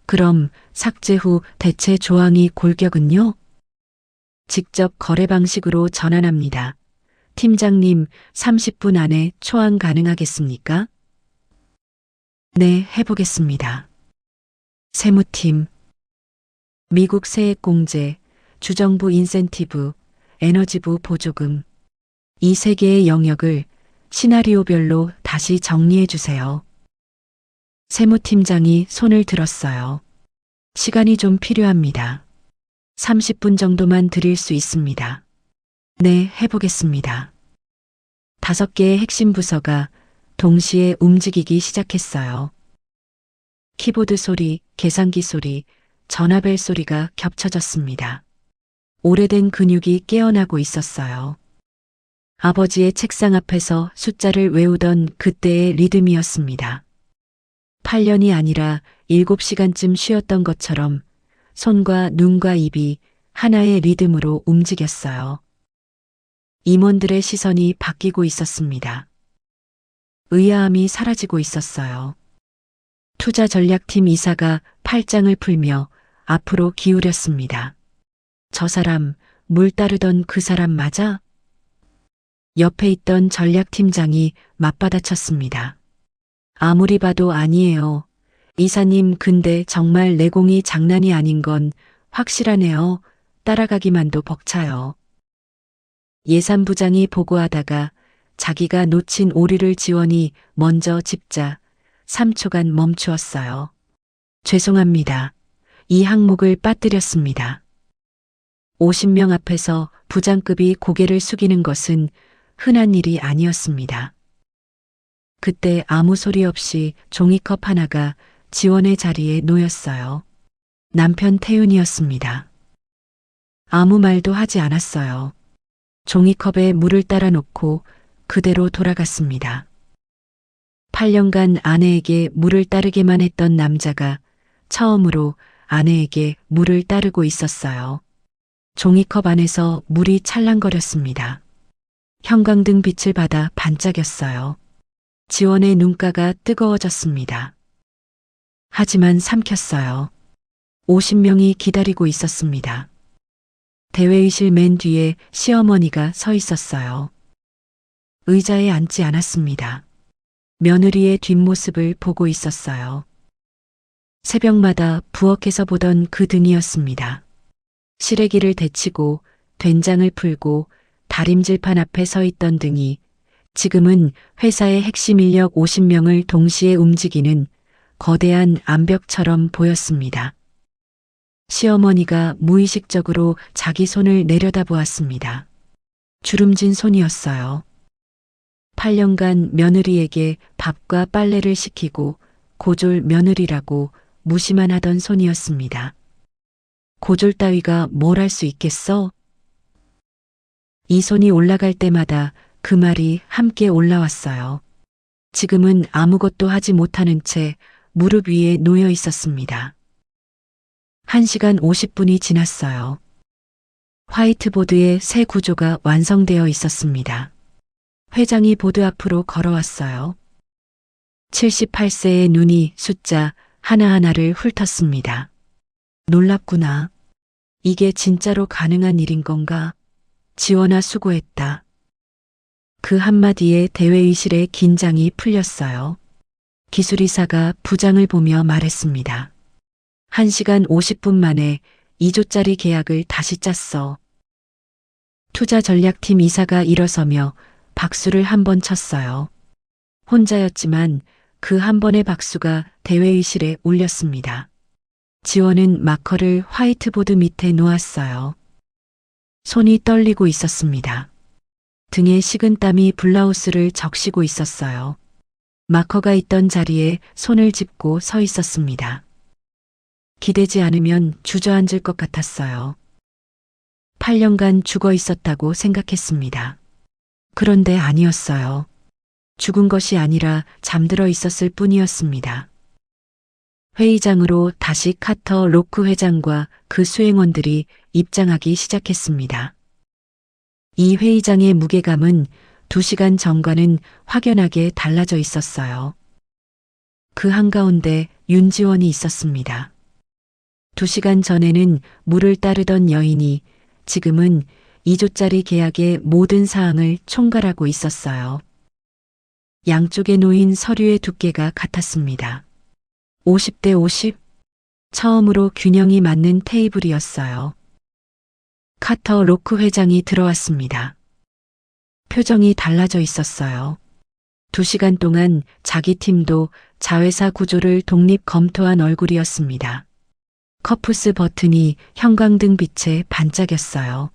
그럼 삭제 후 대체 조항이 골격은요? 직접 거래 방식으로 전환합니다. 팀장님, 30분 안에 초안 가능하겠습니까? 네, 해보겠습니다. 세무팀. 미국 세액공제, 주정부 인센티브, 에너지부 보조금. 이 3개의 영역을 시나리오별로 다시 정리해 주세요. 세무팀장이 손을 들었어요. 시간이 좀 필요합니다. 30분 정도만 드릴 수 있습니다. 네, 해보겠습니다. 5개의 핵심 부서가 동시에 움직이기 시작했어요. 키보드 소리, 계산기 소리, 전화벨 소리가 겹쳐졌습니다. 오래된 근육이 깨어나고 있었어요. 아버지의 책상 앞에서 숫자를 외우던 그때의 리듬이었습니다. 8년이 아니라 7시간쯤 쉬었던 것처럼 손과 눈과 입이 하나의 리듬으로 움직였어요. 임원들의 시선이 바뀌고 있었습니다. 의아함이 사라지고 있었어요. 투자 전략팀 이사가 팔짱을 풀며 앞으로 기울였습니다. 저 사람, 물 따르던 그 사람 맞아? 옆에 있던 전략팀장이 맞받아쳤습니다. 아무리 봐도 아니에요. 이사님, 근데 정말 내공이 장난이 아닌 건 확실하네요. 따라가기만도 벅차요. 예산부장이 보고하다가 자기가 놓친 오리를 지원이 먼저 짚자 3초간 멈추었어요. 죄송합니다. 이 항목을 빠뜨렸습니다. 50명 앞에서 부장급이 고개를 숙이는 것은 흔한 일이 아니었습니다. 그때 아무 소리 없이 종이컵 하나가 지원의 자리에 놓였어요. 남편 태윤이었습니다. 아무 말도 하지 않았어요. 종이컵에 물을 따라 놓고 그대로 돌아갔습니다. 8년간 아내에게 물을 따르게만 했던 남자가 처음으로 아내에게 물을 따르고 있었어요. 종이컵 안에서 물이 찰랑거렸습니다. 형광등 빛을 받아 반짝였어요. 지원의 눈가가 뜨거워졌습니다. 하지만 삼켰어요. 50명이 기다리고 있었습니다. 대회의실 맨 뒤에 시어머니가 서 있었어요. 의자에 앉지 않았습니다. 며느리의 뒷모습을 보고 있었어요. 새벽마다 부엌에서 보던 그 등이었습니다. 시래기를 데치고 된장을 풀고 다림질판 앞에 서 있던 등이 지금은 회사의 핵심 인력 50명을 동시에 움직이는 거대한 암벽처럼 보였습니다. 시어머니가 무의식적으로 자기 손을 내려다보았습니다. 주름진 손이었어요. 8년간 며느리에게 밥과 빨래를 시키고 고졸 며느리라고 무시만 하던 손이었습니다. 고졸 따위가 뭘 할 수 있겠어? 이 손이 올라갈 때마다 그 말이 함께 올라왔어요. 지금은 아무것도 하지 못하는 채 무릎 위에 놓여 있었습니다. 1시간 50분이 지났어요. 화이트보드에 새 구조가 완성되어 있었습니다. 회장이 보드 앞으로 걸어왔어요. 78세의 눈이 숫자 하나하나를 훑었습니다. 놀랍구나. 이게 진짜로 가능한 일인 건가? 지원아 수고했다. 그 한마디에 대회의실의 긴장이 풀렸어요. 기술이사가 부장을 보며 말했습니다. 1시간 50분 만에 2조짜리 계약을 다시 짰어. 투자 전략팀 이사가 일어서며 박수를 한 번 쳤어요. 혼자였지만 그 한 번의 박수가 대회의실에 울렸습니다. 지원은 마커를 화이트보드 밑에 놓았어요. 손이 떨리고 있었습니다. 등에 식은땀이 블라우스를 적시고 있었어요. 마커가 있던 자리에 손을 짚고 서 있었습니다. 기대지 않으면 주저앉을 것 같았어요. 8년간 죽어 있었다고 생각했습니다. 그런데 아니었어요. 죽은 것이 아니라 잠들어 있었을 뿐이었습니다. 회의장으로 다시 카터 로크 회장과 그 수행원들이 입장하기 시작했습니다. 이 회의장의 무게감은 2시간 전과는 확연하게 달라져 있었어요. 그 한가운데 윤지원이 있었습니다. 2시간 전에는 물을 따르던 여인이 지금은 2조짜리 계약의 모든 사항을 총괄하고 있었어요. 양쪽에 놓인 서류의 두께가 같았습니다. 50대 50? 처음으로 균형이 맞는 테이블이었어요. 카터 로크 회장이 들어왔습니다. 표정이 달라져 있었어요. 2시간 동안 자기 팀도 자회사 구조를 독립 검토한 얼굴이었습니다. 커프스 버튼이 형광등 빛에 반짝였어요.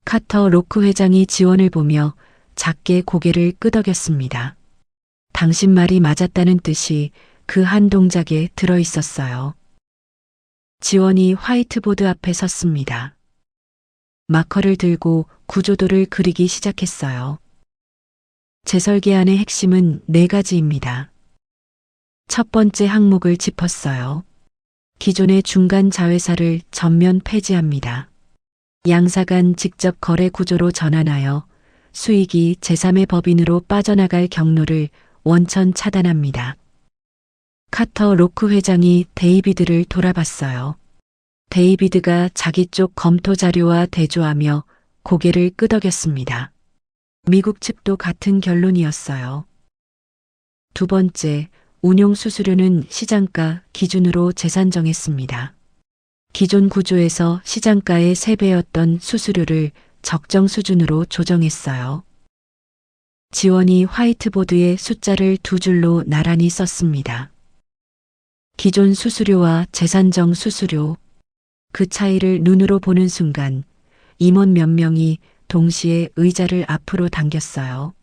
카터 로크 회장이 지원을 보며 작게 고개를 끄덕였습니다. 당신 말이 맞았다는 뜻이 그 한 동작에 들어 있었어요. 지원이 화이트보드 앞에 섰습니다. 마커를 들고 구조도를 그리기 시작했어요. 재설계안의 핵심은 4가지입니다. 첫 번째 항목을 짚었어요. 기존의 중간 자회사를 전면 폐지합니다. 양사 간 직접 거래 구조로 전환하여 수익이 제3의 법인으로 빠져나갈 경로를 원천 차단합니다. 카터 로크 회장이 데이비드를 돌아봤어요. 데이비드가 자기 쪽 검토 자료와 대조하며 고개를 끄덕였습니다. 미국 측도 같은 결론이었어요. 두 번째, 운용 수수료는 시장가 기준으로 재산 정했습니다. 기존 구조에서 시장가의 3배였던 수수료를 적정 수준으로 조정했어요. 지원이 화이트보드에 숫자를 2줄로 나란히 썼습니다. 기존 수수료와 재산정 수수료, 그 차이를 눈으로 보는 순간 임원 몇 명이 동시에 의자를 앞으로 당겼어요.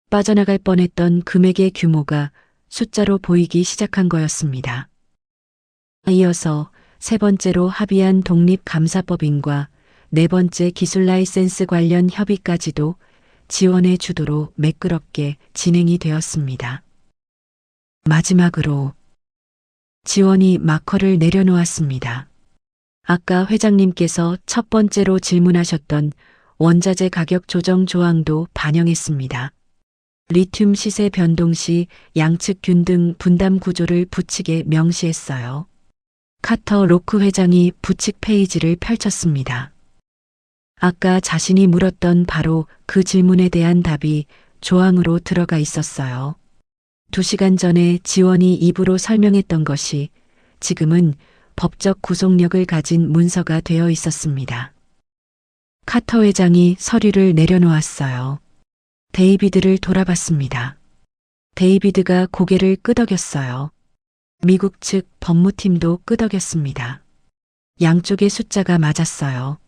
빠져나갈 뻔했던 금액의 규모가 숫자로 보이기 시작한 거였습니다. 이어서 3번째로 합의한 독립감사법인과 4번째 기술 라이센스 관련 협의까지도 지원의 주도로 매끄럽게 진행이 되었습니다. 마지막으로 지원이 마커를 내려놓았습니다. 아까 회장님께서 첫 번째로 질문하셨던 원자재 가격 조정 조항도 반영했습니다. 리튬 시세 변동 시 양측 균등 분담 구조를 부칙에 명시했어요. 카터 로크 회장이 부칙 페이지를 펼쳤습니다. 아까 자신이 물었던 바로 그 질문에 대한 답이 조항으로 들어가 있었어요. 2시간 전에 지원이 입으로 설명했던 것이 지금은 법적 구속력을 가진 문서가 되어 있었습니다. 카터 회장이 서류를 내려놓았어요. 데이비드를 돌아봤습니다. 데이비드가 고개를 끄덕였어요. 미국 측 법무팀도 끄덕였습니다. 양쪽의 숫자가 맞았어요.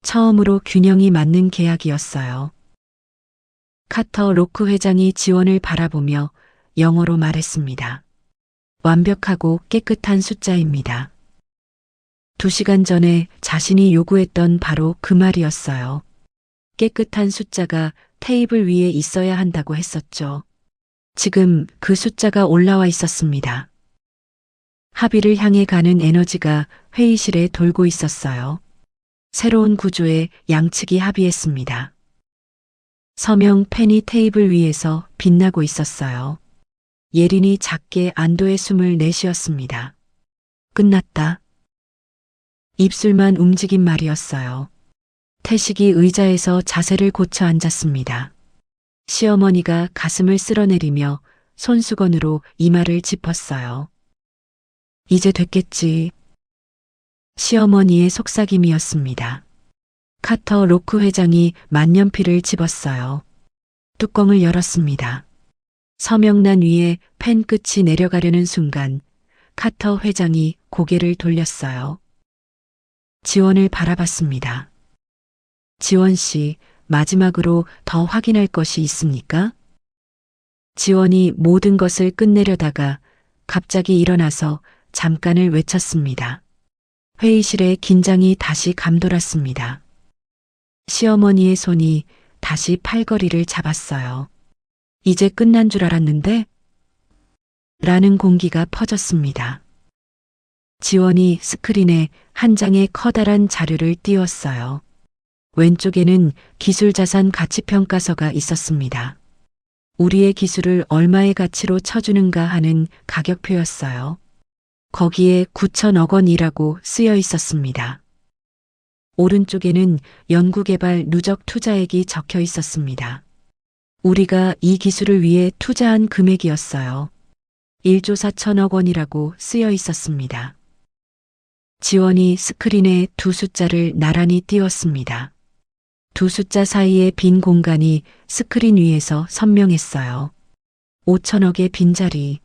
처음으로 균형이 맞는 계약이었어요. 카터 로크 회장이 지원을 바라보며 영어로 말했습니다. 완벽하고 깨끗한 숫자입니다. 2시간 전에 자신이 요구했던 바로 그 말이었어요. 깨끗한 숫자가 테이블 위에 있어야 한다고 했었죠. 지금 그 숫자가 올라와 있었습니다. 합의를 향해 가는 에너지가 회의실에 돌고 있었어요. 새로운 구조에 양측이 합의했습니다. 서명 펜이 테이블 위에서 빛나고 있었어요. 예린이 작게 안도의 숨을 내쉬었습니다. 끝났다. 입술만 움직인 말이었어요. 태식이 의자에서 자세를 고쳐 앉았습니다. 시어머니가 가슴을 쓸어내리며 손수건으로 이마를 짚었어요. 이제 됐겠지. 시어머니의 속삭임이었습니다. 카터 로크 회장이 만년필을 집었어요. 뚜껑을 열었습니다. 서명란 위에 펜 끝이 내려가려는 순간 카터 회장이 고개를 돌렸어요. 지원을 바라봤습니다. 지원 씨, 마지막으로 더 확인할 것이 있습니까? 지원이 모든 것을 끝내려다가 갑자기 일어나서 잠깐을 외쳤습니다. 회의실에 긴장이 다시 감돌았습니다. 시어머니의 손이 다시 팔걸이를 잡았어요. 이제 끝난 줄 알았는데? 라는 공기가 퍼졌습니다. 지원이 스크린에 한 장의 커다란 자료를 띄웠어요. 왼쪽에는 기술자산 가치평가서가 있었습니다. 우리의 기술을 얼마의 가치로 쳐주는가 하는 가격표였어요. 거기에 9천억 원이라고 쓰여 있었습니다. 오른쪽에는 연구개발 누적 투자액이 적혀 있었습니다. 우리가 이 기술을 위해 투자한 금액이었어요. 1조 4천억 원이라고 쓰여 있었습니다. 지원이 스크린에 두 숫자를 나란히 띄웠습니다. 두 숫자 사이의 빈 공간이 스크린 위에서 선명했어요. 5천억의 빈자리.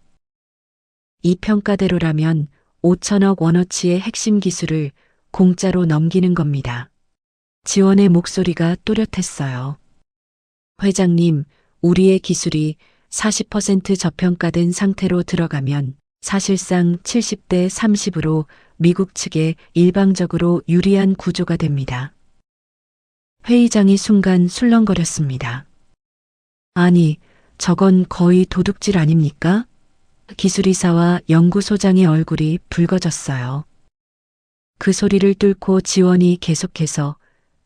이 평가대로라면 5천억 원어치의 핵심 기술을 공짜로 넘기는 겁니다. 지원의 목소리가 또렷했어요. 회장님, 우리의 기술이 40% 저평가된 상태로 들어가면 사실상 70대 30으로 미국 측에 일방적으로 유리한 구조가 됩니다. 회의장이 순간 술렁거렸습니다. 아니, 저건 거의 도둑질 아닙니까? 기술이사와 연구소장의 얼굴이 붉어졌어요. 그 소리를 뚫고 지원이 계속해서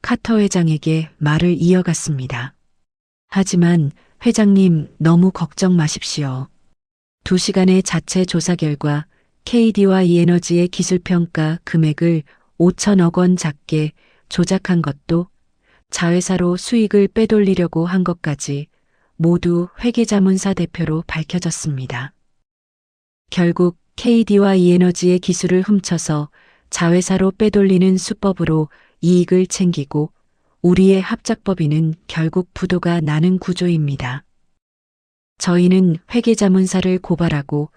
카터 회장에게 말을 이어갔습니다. 하지만 회장님 너무 걱정 마십시오. 2시간의 자체 조사 결과 KD와 이에너지의 기술평가 금액을 5천억 원 작게 조작한 것도 자회사로 수익을 빼돌리려고 한 것까지 모두 회계자문사 대표로 밝혀졌습니다. 결국 KD와 이에너지의 기술을 훔쳐서 자회사로 빼돌리는 수법으로 이익을 챙기고 우리의 합작법인은 결국 부도가 나는 구조입니다. 저희는 회계자문사를 고발하고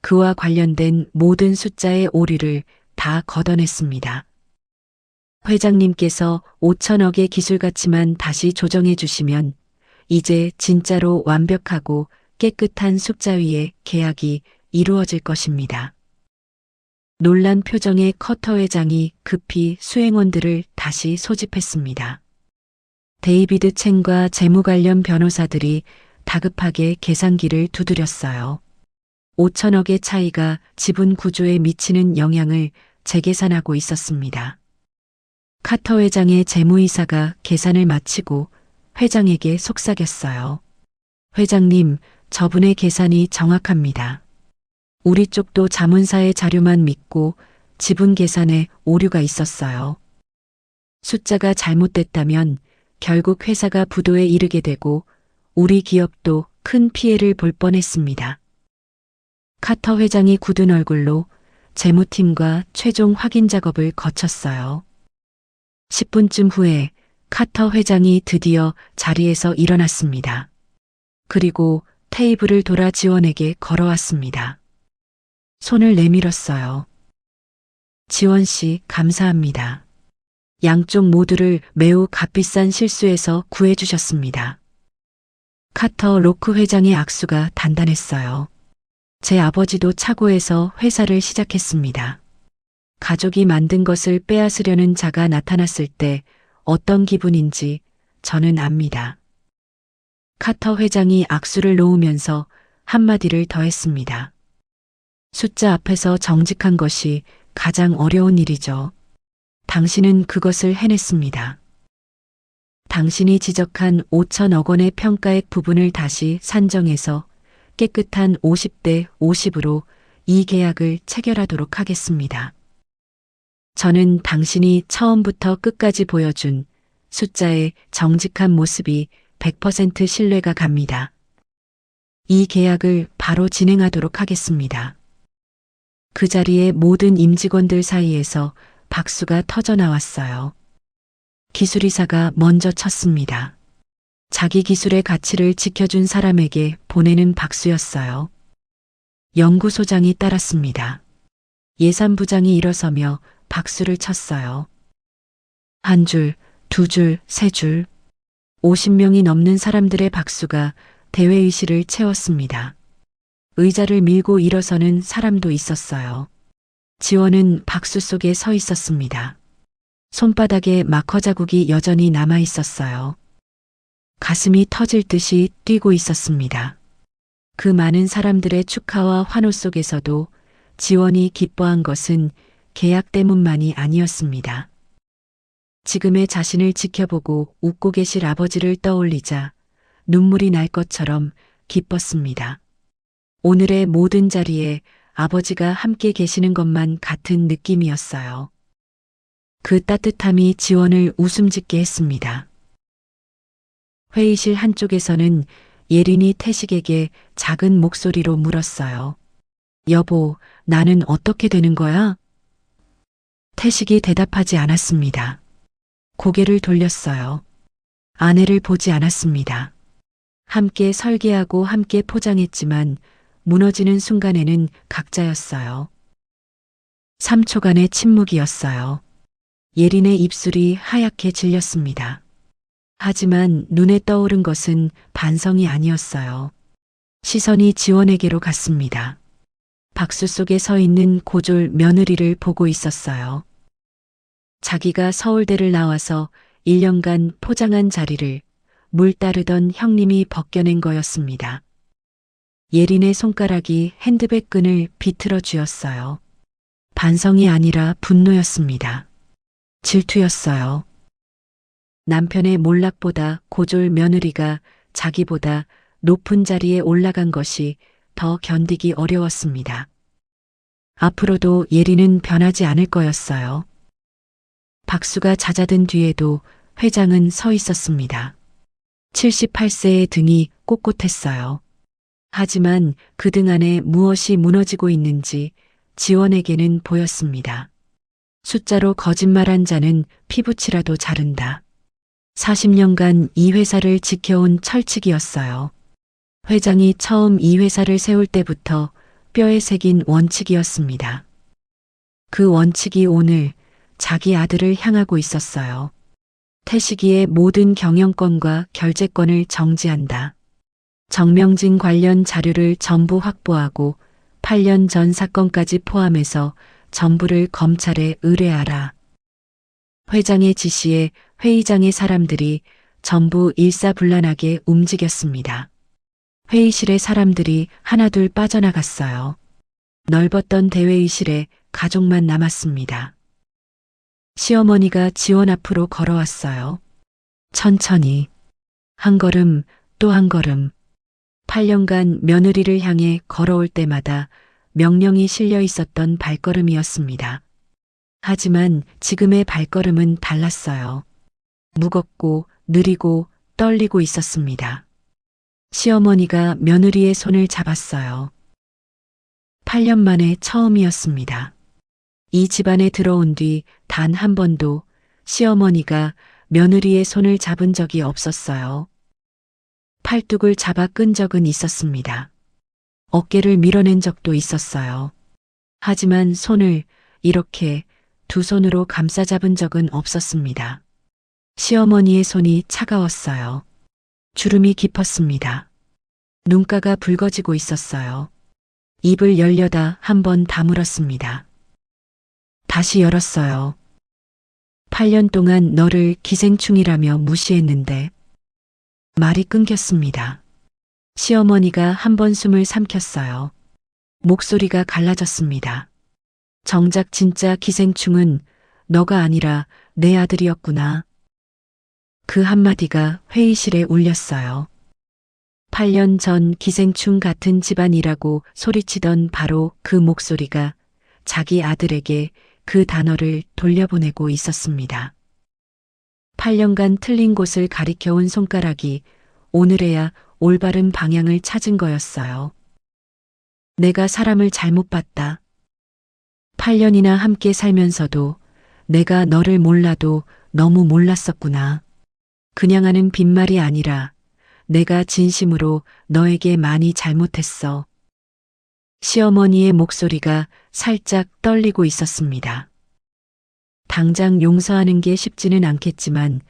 그와 관련된 모든 숫자의 오류를 다 걷어냈습니다. 회장님께서 5천억의 기술 가치만 다시 조정해 주시면 이제 진짜로 완벽하고 깨끗한 숫자 위에 계약이 이루어질 것입니다. 놀란 표정의 커터 회장이 급히 수행원들을 다시 소집했습니다. 데이비드 챙과 재무 관련 변호사들이 다급하게 계산기를 두드렸어요. 5천억의 차이가 지분 구조에 미치는 영향을 재계산하고 있었습니다. 카터 회장의 재무이사가 계산을 마치고 회장에게 속삭였어요. 회장님, 저분의 계산이 정확합니다. 우리 쪽도 자문사의 자료만 믿고 지분 계산에 오류가 있었어요. 숫자가 잘못됐다면 결국 회사가 부도에 이르게 되고 우리 기업도 큰 피해를 볼 뻔했습니다. 카터 회장이 굳은 얼굴로 재무팀과 최종 확인 작업을 거쳤어요. 10분쯤 후에 카터 회장이 드디어 자리에서 일어났습니다. 그리고 테이블을 돌아 지원에게 걸어왔습니다. 손을 내밀었어요. 지원 씨, 감사합니다. 양쪽 모두를 매우 값비싼 실수에서 구해주셨습니다. 카터 로크 회장의 악수가 단단했어요. 제 아버지도 차고에서 회사를 시작했습니다. 가족이 만든 것을 빼앗으려는 자가 나타났을 때 어떤 기분인지 저는 압니다. 카터 회장이 악수를 놓으면서 한마디를 더했습니다. 숫자 앞에서 정직한 것이 가장 어려운 일이죠. 당신은 그것을 해냈습니다. 당신이 지적한 5천억 원의 평가액 부분을 다시 산정해서 깨끗한 50대 50으로 이 계약을 체결하도록 하겠습니다. 저는 당신이 처음부터 끝까지 보여준 숫자의 정직한 모습이 100% 신뢰가 갑니다. 이 계약을 바로 진행하도록 하겠습니다. 그 자리에 모든 임직원들 사이에서 박수가 터져 나왔어요. 기술이사가 먼저 쳤습니다. 자기 기술의 가치를 지켜준 사람에게 보내는 박수였어요. 연구소장이 따랐습니다. 예산부장이 일어서며 박수를 쳤어요. 한 줄, 두 줄, 세 줄. 50명이 넘는 사람들의 박수가 대회의실을 채웠습니다. 의자를 밀고 일어서는 사람도 있었어요. 지원은 박수 속에 서 있었습니다. 손바닥에 마커 자국이 여전히 남아 있었어요. 가슴이 터질 듯이 뛰고 있었습니다. 그 많은 사람들의 축하와 환호 속에서도 지원이 기뻐한 것은 계약 때문만이 아니었습니다. 지금의 자신을 지켜보고 웃고 계실 아버지를 떠올리자 눈물이 날 것처럼 기뻤습니다. 오늘의 모든 자리에 아버지가 함께 계시는 것만 같은 느낌이었어요. 그 따뜻함이 지원을 웃음 짓게 했습니다. 회의실 한쪽에서는 예린이 태식에게 작은 목소리로 물었어요. 여보, 나는 어떻게 되는 거야? 태식이 대답하지 않았습니다. 고개를 돌렸어요. 아내를 보지 않았습니다. 함께 설계하고 함께 포장했지만 무너지는 순간에는 각자였어요. 3초간의 침묵이었어요. 예린의 입술이 하얗게 질렸습니다. 하지만 눈에 떠오른 것은 반성이 아니었어요. 시선이 지원에게로 갔습니다. 박수 속에 서 있는 고졸 며느리를 보고 있었어요. 자기가 서울대를 나와서 1년간 포장한 자리를 물 따르던 형님이 벗겨낸 거였습니다. 예린의 손가락이 핸드백 끈을 비틀어 쥐었어요. 반성이 아니라 분노였습니다. 질투였어요. 남편의 몰락보다 고졸 며느리가 자기보다 높은 자리에 올라간 것이 더 견디기 어려웠습니다. 앞으로도 예린은 변하지 않을 거였어요. 박수가 잦아든 뒤에도 회장은 서 있었습니다. 78세의 등이 꼿꼿했어요. 하지만 그 등 안에 무엇이 무너지고 있는지 지원에게는 보였습니다. 숫자로 거짓말한 자는 피부치라도 자른다. 40년간 이 회사를 지켜온 철칙이었어요. 회장이 처음 이 회사를 세울 때부터 뼈에 새긴 원칙이었습니다. 그 원칙이 오늘 자기 아들을 향하고 있었어요. 태식이의 모든 경영권과 결재권을 정지한다. 정명진 관련 자료를 전부 확보하고 8년 전 사건까지 포함해서 전부를 검찰에 의뢰하라. 회장의 지시에 회의장의 사람들이 전부 일사불란하게 움직였습니다. 회의실의 사람들이 하나둘 빠져나갔어요. 넓었던 대회의실에 가족만 남았습니다. 시어머니가 지원 앞으로 걸어왔어요. 천천히. 한 걸음 또 한 걸음. 8년간 며느리를 향해 걸어올 때마다 명령이 실려 있었던 발걸음이었습니다. 하지만 지금의 발걸음은 달랐어요. 무겁고 느리고 떨리고 있었습니다. 시어머니가 며느리의 손을 잡았어요. 8년 만에 처음이었습니다. 이 집안에 들어온 뒤 단 한 번도 시어머니가 며느리의 손을 잡은 적이 없었어요. 팔뚝을 잡아 끈 적은 있었습니다. 어깨를 밀어낸 적도 있었어요. 하지만 손을 이렇게 두 손으로 감싸 잡은 적은 없었습니다. 시어머니의 손이 차가웠어요. 주름이 깊었습니다. 눈가가 붉어지고 있었어요. 입을 열려다 한 번 다물었습니다. 다시 열었어요. 8년 동안 너를 기생충이라며 무시했는데 말이 끊겼습니다. 시어머니가 한 번 숨을 삼켰어요. 목소리가 갈라졌습니다. 정작 진짜 기생충은 너가 아니라 내 아들이었구나. 그 한마디가 회의실에 울렸어요. 8년 전 기생충 같은 집안이라고 소리치던 바로 그 목소리가 자기 아들에게 그 단어를 돌려보내고 있었습니다. 8년간 틀린 곳을 가리켜온 손가락이 오늘에야 올바른 방향을 찾은 거였어요. 내가 사람을 잘못 봤다. 8년이나 함께 살면서도 내가 너를 몰라도 너무 몰랐었구나. 그냥 하는 빈말이 아니라 내가 진심으로 너에게 많이 잘못했어. 시어머니의 목소리가 살짝 떨리고 있었습니다. 당장 용서하는 게 쉽지는 않겠지만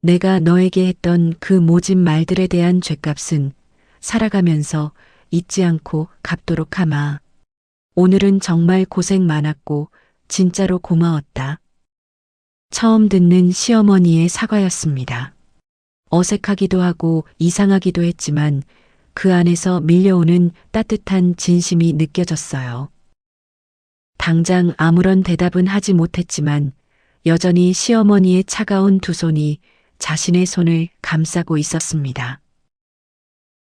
내가 너에게 했던 그 모진 말들에 대한 죗값은 살아가면서 잊지 않고 갚도록 하마. 오늘은 정말 고생 많았고 진짜로 고마웠다. 처음 듣는 시어머니의 사과였습니다. 어색하기도 하고 이상하기도 했지만 그 안에서 밀려오는 따뜻한 진심이 느껴졌어요. 당장 아무런 대답은 하지 못했지만 여전히 시어머니의 차가운 두 손이 자신의 손을 감싸고 있었습니다.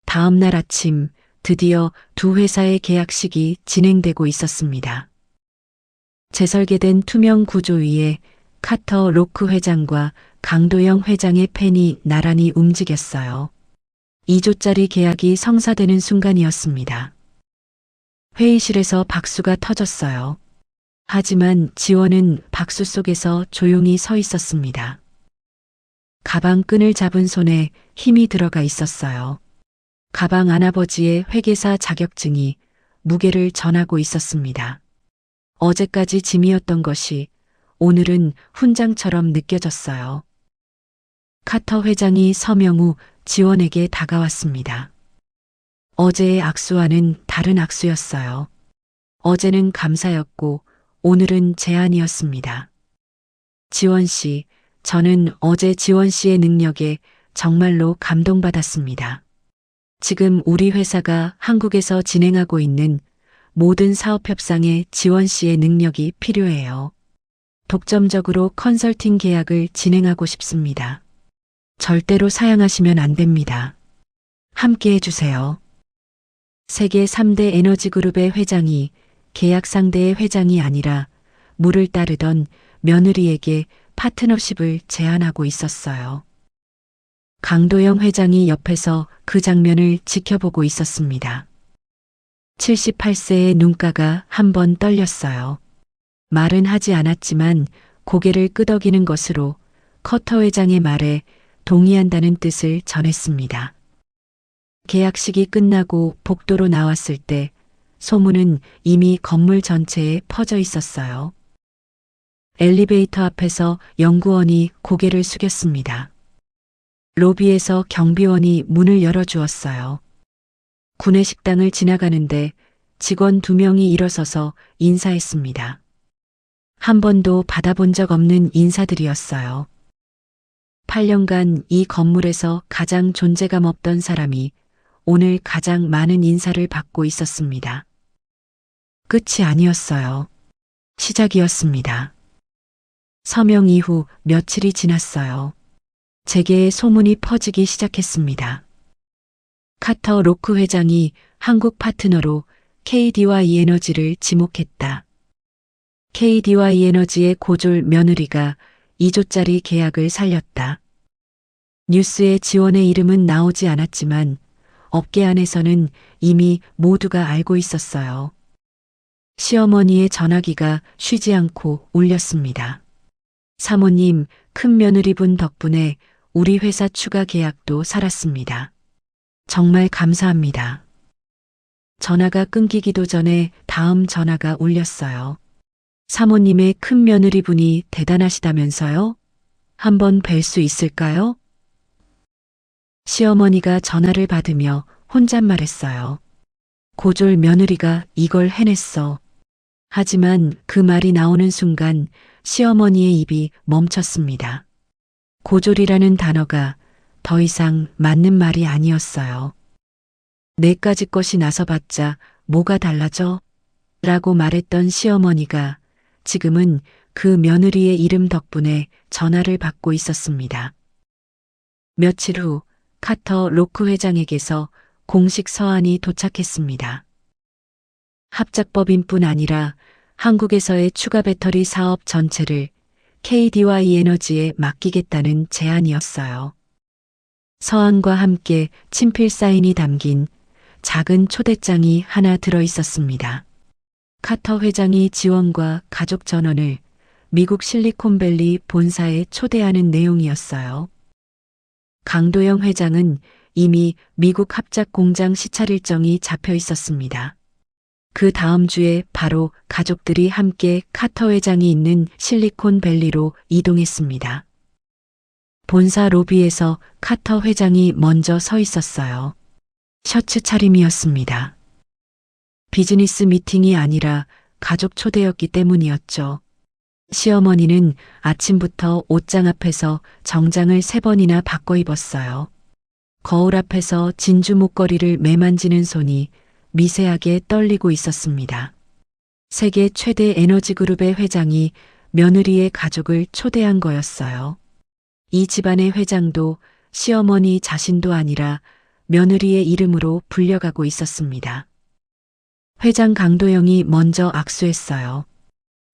다음 날 아침 드디어 두 회사의 계약식이 진행되고 있었습니다. 재설계된 투명 구조 위에 카터 로크 회장과 강도영 회장의 펜이 나란히 움직였어요. 2조짜리 계약이 성사되는 순간이었습니다. 회의실에서 박수가 터졌어요. 하지만 지원은 박수 속에서 조용히 서 있었습니다. 가방 끈을 잡은 손에 힘이 들어가 있었어요. 가방 안아버지의 회계사 자격증이 무게를 전하고 있었습니다. 어제까지 짐이었던 것이 오늘은 훈장처럼 느껴졌어요. 카터 회장이 서명 후 지원에게 다가왔습니다. 어제의 악수와는 다른 악수였어요. 어제는 감사였고 오늘은 제안이었습니다. 지원 씨, 저는 어제 지원 씨의 능력에 정말로 감동받았습니다. 지금 우리 회사가 한국에서 진행하고 있는 모든 사업 협상에 지원 씨의 능력이 필요해요. 독점적으로 컨설팅 계약을 진행하고 싶습니다. 절대로 사양하시면 안 됩니다. 함께 해주세요. 세계 3대 에너지 그룹의 회장이 계약 상대의 회장이 아니라 물을 따르던 며느리에게 파트너십을 제안하고 있었어요. 강도영 회장이 옆에서 그 장면을 지켜보고 있었습니다. 78세의 눈가가 한 번 떨렸어요. 말은 하지 않았지만 고개를 끄덕이는 것으로 커터 회장의 말에 동의한다는 뜻을 전했습니다. 계약식이 끝나고 복도로 나왔을 때 소문은 이미 건물 전체에 퍼져 있었어요. 엘리베이터 앞에서 연구원이 고개를 숙였습니다. 로비에서 경비원이 문을 열어주었어요. 구내식당을 지나가는데 직원 2명이 일어서서 인사했습니다. 한 번도 받아본 적 없는 인사들이었어요. 8년간 이 건물에서 가장 존재감 없던 사람이 오늘 가장 많은 인사를 받고 있었습니다. 끝이 아니었어요. 시작이었습니다. 서명 이후 며칠이 지났어요. 재계의 소문이 퍼지기 시작했습니다. 카터 로크 회장이 한국 파트너로 KDY 에너지를 지목했다. KDY 에너지의 고졸 며느리가 2조짜리 계약을 살렸다. 뉴스에 지원의 이름은 나오지 않았지만 업계 안에서는 이미 모두가 알고 있었어요. 시어머니의 전화기가 쉬지 않고 울렸습니다. 사모님, 큰 며느리분 덕분에 우리 회사 추가 계약도 살았습니다. 정말 감사합니다. 전화가 끊기기도 전에 다음 전화가 울렸어요. 사모님의 큰 며느리분이 대단하시다면서요? 한번 뵐 수 있을까요? 시어머니가 전화를 받으며 혼잣말했어요. 고졸 며느리가 이걸 해냈어. 하지만 그 말이 나오는 순간 시어머니의 입이 멈췄습니다. 고졸이라는 단어가 더 이상 맞는 말이 아니었어요. 내까지 것이 나서봤자 뭐가 달라져? 라고 말했던 시어머니가 지금은 그 며느리의 이름 덕분에 전화를 받고 있었습니다. 며칠 후 카터 로크 회장에게서 공식 서한이 도착했습니다. 합작법인뿐 아니라 한국에서의 추가 배터리 사업 전체를 KDY 에너지에 맡기겠다는 제안이었어요. 서한과 함께 친필 사인이 담긴 작은 초대장이 하나 들어 있었습니다. 카터 회장이 지원과 가족 전원을 미국 실리콘밸리 본사에 초대하는 내용이었어요. 강도영 회장은 이미 미국 합작 공장 시찰 일정이 잡혀 있었습니다. 그 다음 주에 바로 가족들이 함께 카터 회장이 있는 실리콘밸리로 이동했습니다. 본사 로비에서 카터 회장이 먼저 서 있었어요. 셔츠 차림이었습니다. 비즈니스 미팅이 아니라 가족 초대였기 때문이었죠. 시어머니는 아침부터 옷장 앞에서 정장을 3번이나 바꿔 입었어요. 거울 앞에서 진주 목걸이를 매만지는 손이 미세하게 떨리고 있었습니다. 세계 최대 에너지 그룹의 회장이 며느리의 가족을 초대한 거였어요. 이 집안의 회장도 시어머니 자신도 아니라 며느리의 이름으로 불려가고 있었습니다. 회장 강도영이 먼저 악수했어요.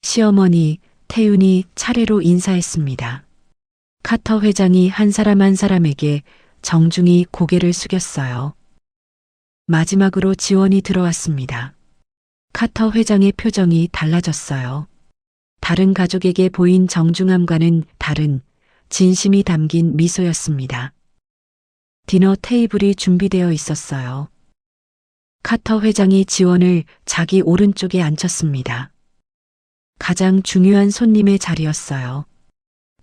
시어머니 태윤이 차례로 인사했습니다. 카터 회장이 한 사람 한 사람에게 정중히 고개를 숙였어요. 마지막으로 지원이 들어왔습니다. 카터 회장의 표정이 달라졌어요. 다른 가족에게 보인 정중함과는 다른 진심이 담긴 미소였습니다. 디너 테이블이 준비되어 있었어요. 카터 회장이 지원을 자기 오른쪽에 앉혔습니다. 가장 중요한 손님의 자리였어요.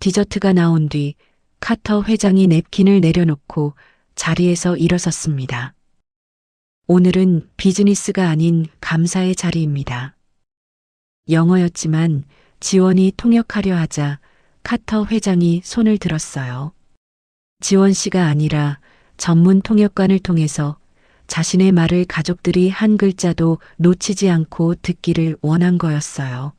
디저트가 나온 뒤 카터 회장이 냅킨을 내려놓고 자리에서 일어섰습니다. 오늘은 비즈니스가 아닌 감사의 자리입니다. 영어였지만 지원이 통역하려 하자 카터 회장이 손을 들었어요. 지원 씨가 아니라 전문 통역관을 통해서 자신의 말을 가족들이 한 글자도 놓치지 않고 듣기를 원한 거였어요.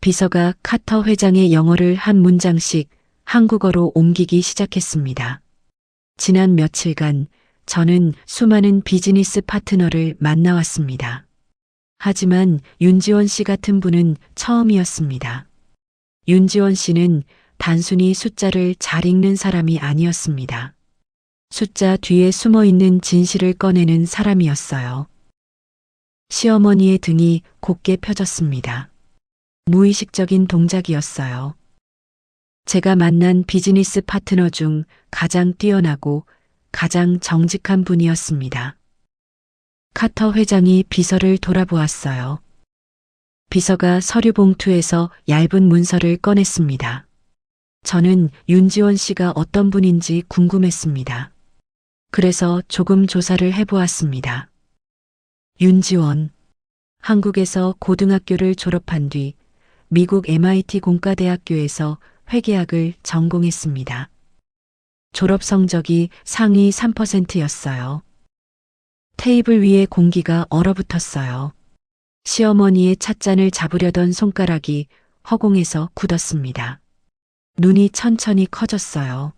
비서가 카터 회장의 영어를 한 문장씩 한국어로 옮기기 시작했습니다. 지난 며칠간 저는 수많은 비즈니스 파트너를 만나왔습니다. 하지만 윤지원 씨 같은 분은 처음이었습니다. 윤지원 씨는 단순히 숫자를 잘 읽는 사람이 아니었습니다. 숫자 뒤에 숨어 있는 진실을 꺼내는 사람이었어요. 시어머니의 등이 곧게 펴졌습니다. 무의식적인 동작이었어요. 제가 만난 비즈니스 파트너 중 가장 뛰어나고 가장 정직한 분이었습니다. 카터 회장이 비서를 돌아보았어요. 비서가 서류 봉투에서 얇은 문서를 꺼냈습니다. 저는 윤지원 씨가 어떤 분인지 궁금했습니다. 그래서 조금 조사를 해보았습니다. 윤지원, 한국에서 고등학교를 졸업한 뒤 미국 MIT 공과대학교에서 회계학을 전공했습니다. 졸업 성적이 상위 3%였어요. 테이블 위에 공기가 얼어붙었어요. 시어머니의 찻잔을 잡으려던 손가락이 허공에서 굳었습니다. 눈이 천천히 커졌어요.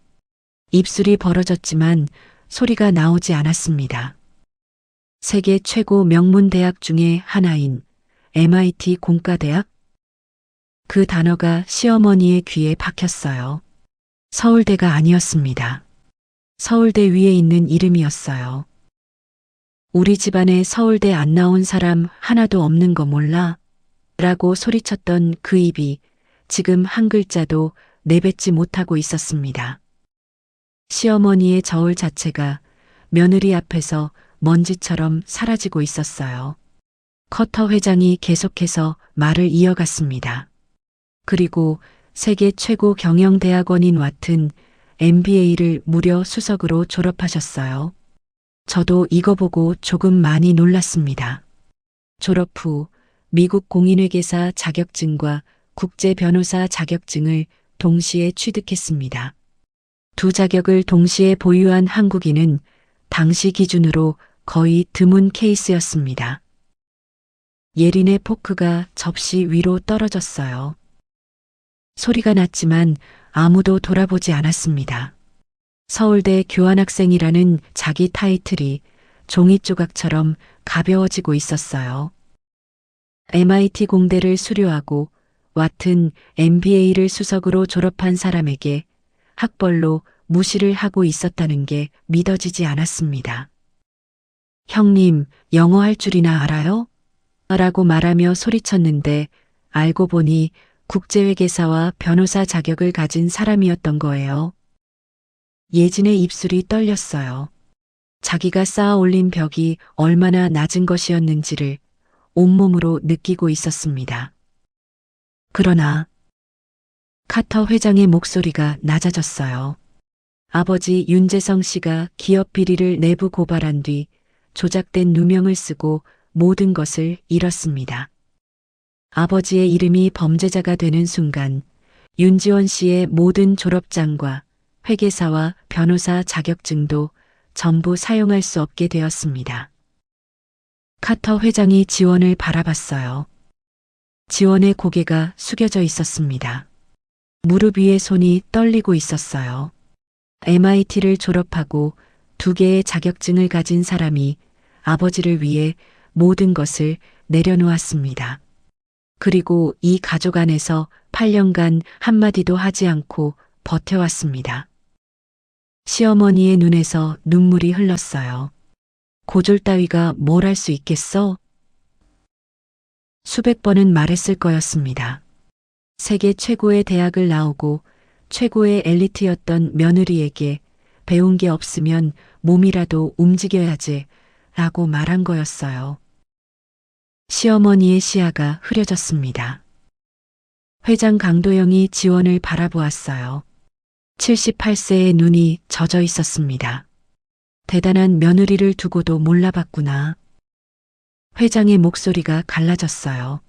입술이 벌어졌지만 소리가 나오지 않았습니다. 세계 최고 명문 대학 중에 하나인 MIT 공과대학? 그 단어가 시어머니의 귀에 박혔어요. 서울대가 아니었습니다. 서울대 위에 있는 이름이었어요. 우리 집안에 서울대 안 나온 사람 하나도 없는 거 몰라? 라고 소리쳤던 그 입이 지금 한 글자도 내뱉지 못하고 있었습니다. 시어머니의 저울 자체가 며느리 앞에서 먼지처럼 사라지고 있었어요. 커터 회장이 계속해서 말을 이어갔습니다. 그리고 세계 최고 경영대학원인 와튼 MBA를 무려 수석으로 졸업하셨어요. 저도 이거 보고 조금 많이 놀랐습니다. 졸업 후 미국 공인회계사 자격증과 국제 변호사 자격증을 동시에 취득했습니다. 두 자격을 동시에 보유한 한국인은 당시 기준으로 거의 드문 케이스였습니다. 예린의 포크가 접시 위로 떨어졌어요. 소리가 났지만 아무도 돌아보지 않았습니다. 서울대 교환학생이라는 자기 타이틀이 종이 조각처럼 가벼워지고 있었어요. MIT 공대를 수료하고 와튼 MBA를 수석으로 졸업한 사람에게 학벌로 무시를 하고 있었다는 게 믿어지지 않았습니다. 형님, 영어 할 줄이나 알아요? 라고 말하며 소리쳤는데 알고 보니 국제회계사와 변호사 자격을 가진 사람이었던 거예요. 예진의 입술이 떨렸어요. 자기가 쌓아 올린 벽이 얼마나 낮은 것이었는지를 온몸으로 느끼고 있었습니다. 그러나 카터 회장의 목소리가 낮아졌어요. 아버지 윤재성 씨가 기업 비리를 내부 고발한 뒤 조작된 누명을 쓰고 모든 것을 잃었습니다. 아버지의 이름이 범죄자가 되는 순간 윤지원 씨의 모든 졸업장과 회계사와 변호사 자격증도 전부 사용할 수 없게 되었습니다. 카터 회장이 지원을 바라봤어요. 지원의 고개가 숙여져 있었습니다. 무릎 위에 손이 떨리고 있었어요. MIT를 졸업하고 2개의 자격증을 가진 사람이 아버지를 위해 모든 것을 내려놓았습니다. 그리고 이 가족 안에서 8년간 한마디도 하지 않고 버텨왔습니다. 시어머니의 눈에서 눈물이 흘렀어요. 고졸 따위가 뭘 할 수 있겠어? 수백 번은 말했을 거였습니다. 세계 최고의 대학을 나오고 최고의 엘리트였던 며느리에게 배운 게 없으면 몸이라도 움직여야지 라고 말한 거였어요. 시어머니의 시야가 흐려졌습니다. 회장 강도영이 지원을 바라보았어요. 78세의 눈이 젖어 있었습니다. 대단한 며느리를 두고도 몰라봤구나. 회장의 목소리가 갈라졌어요.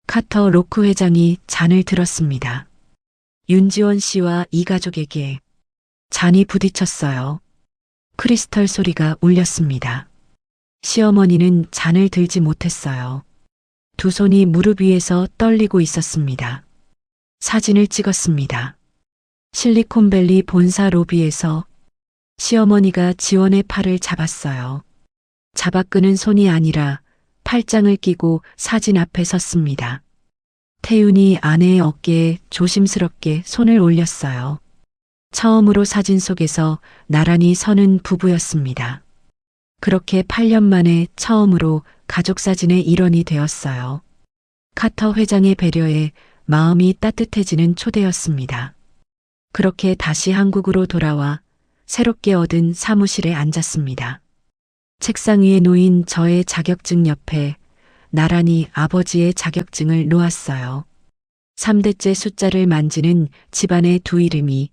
카터 로크 회장이 잔을 들었습니다. 윤지원 씨와 이 가족에게 잔이 부딪혔어요. 크리스털 소리가 울렸습니다. 시어머니는 잔을 들지 못했어요. 두 손이 무릎 위에서 떨리고 있었습니다. 사진을 찍었습니다. 실리콘밸리 본사 로비에서 시어머니가 지원의 팔을 잡았어요. 잡아끄는 손이 아니라 팔짱을 끼고 사진 앞에 섰습니다. 태윤이 아내의 어깨에 조심스럽게 손을 올렸어요. 처음으로 사진 속에서 나란히 서는 부부였습니다. 그렇게 8년 만에 처음으로 가족사진의 일원이 되었어요. 카터 회장의 배려에 마음이 따뜻해지는 초대였습니다. 그렇게 다시 한국으로 돌아와 새롭게 얻은 사무실에 앉았습니다. 책상 위에 놓인 저의 자격증 옆에 나란히 아버지의 자격증을 놓았어요. 3대째 숫자를 만지는 집안의 두 이름이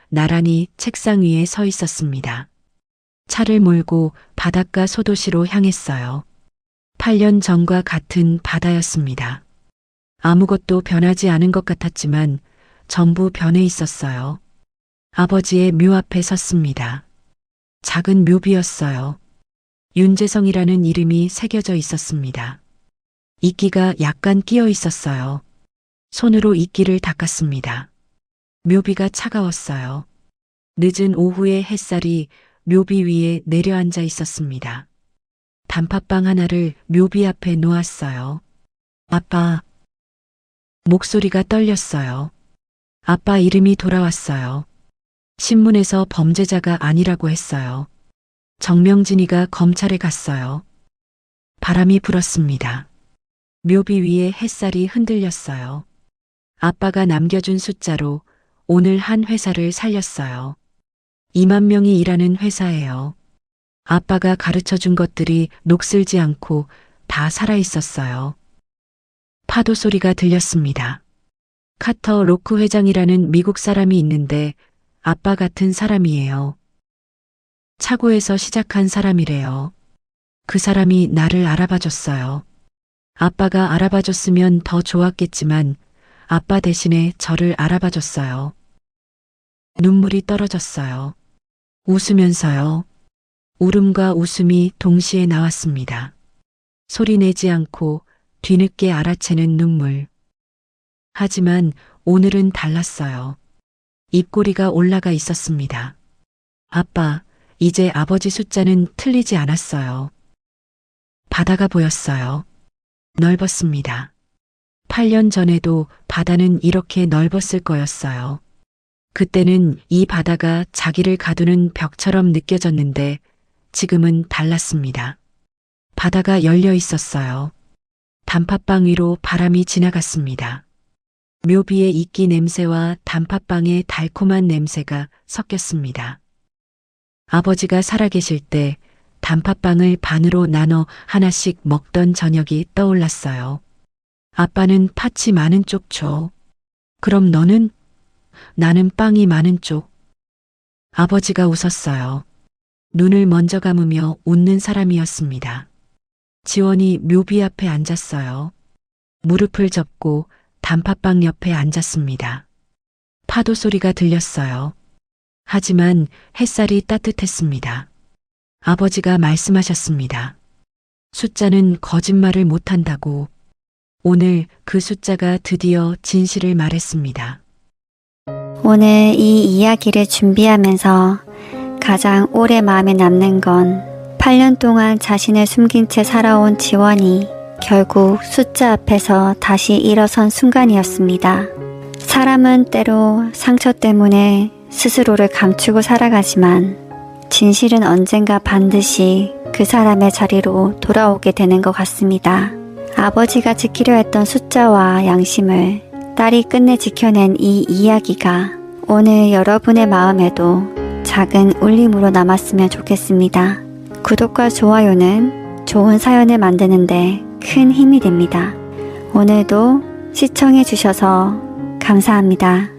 나란히 책상 위에 서 있었습니다. 차를 몰고 바닷가 소도시로 향했어요. 8년 전과 같은 바다였습니다. 아무것도 변하지 않은 것 같았지만 전부 변해 있었어요. 아버지의 묘 앞에 섰습니다. 작은 묘비였어요. 윤재성이라는 이름이 새겨져 있었습니다. 이끼가 약간 끼어 있었어요. 손으로 이끼를 닦았습니다. 묘비가 차가웠어요. 늦은 오후의 햇살이 묘비 위에 내려앉아 있었습니다. 단팥빵 하나를 묘비 앞에 놓았어요. 아빠. 목소리가 떨렸어요. 아빠 이름이 돌아왔어요. 신문에서 범죄자가 아니라고 했어요. 정명진이가 검찰에 갔어요. 바람이 불었습니다. 묘비 위에 햇살이 흔들렸어요. 아빠가 남겨준 숫자로 오늘 한 회사를 살렸어요. 2만 명이 일하는 회사예요. 아빠가 가르쳐준 것들이 녹슬지 않고 다 살아있었어요. 파도 소리가 들렸습니다. 카터 로크 회장이라는 미국 사람이 있는데 아빠 같은 사람이에요. 차고에서 시작한 사람이래요. 그 사람이 나를 알아봐줬어요. 아빠가 알아봐줬으면 더 좋았겠지만 아빠 대신에 저를 알아봐줬어요. 눈물이 떨어졌어요. 웃으면서요. 울음과 웃음이 동시에 나왔습니다. 소리 내지 않고 뒤늦게 알아채는 눈물. 하지만 오늘은 달랐어요. 입꼬리가 올라가 있었습니다. 아빠, 이제 아버지 숫자는 틀리지 않았어요. 바다가 보였어요. 넓었습니다. 8년 전에도 바다는 이렇게 넓었을 거였어요. 그때는 이 바다가 자기를 가두는 벽처럼 느껴졌는데 지금은 달랐습니다. 바다가 열려 있었어요. 단팥빵 위로 바람이 지나갔습니다. 묘비의 이끼 냄새와 단팥빵의 달콤한 냄새가 섞였습니다. 아버지가 살아계실 때 단팥빵을 반으로 나눠 하나씩 먹던 저녁이 떠올랐어요. 아빠는 팥이 많은 쪽 줘. 그럼 너는? 나는 빵이 많은 쪽. 아버지가 웃었어요. 눈을 먼저 감으며 웃는 사람이었습니다. 지원이 묘비 앞에 앉았어요. 무릎을 접고 단팥빵 옆에 앉았습니다. 파도 소리가 들렸어요. 하지만 햇살이 따뜻했습니다. 아버지가 말씀하셨습니다. 숫자는 거짓말을 못한다고. 오늘 그 숫자가 드디어 진실을 말했습니다. 오늘 이 이야기를 준비하면서 가장 오래 마음에 남는 건 8년 동안 자신을 숨긴 채 살아온 지원이 결국 숫자 앞에서 다시 일어선 순간이었습니다. 사람은 때로 상처 때문에 스스로를 감추고 살아가지만 진실은 언젠가 반드시 그 사람의 자리로 돌아오게 되는 것 같습니다. 아버지가 지키려 했던 숫자와 양심을 딸이 끝내 지켜낸 이 이야기가 오늘 여러분의 마음에도 작은 울림으로 남았으면 좋겠습니다. 구독과 좋아요는 좋은 사연을 만드는데 큰 힘이 됩니다. 오늘도 시청해주셔서 감사합니다.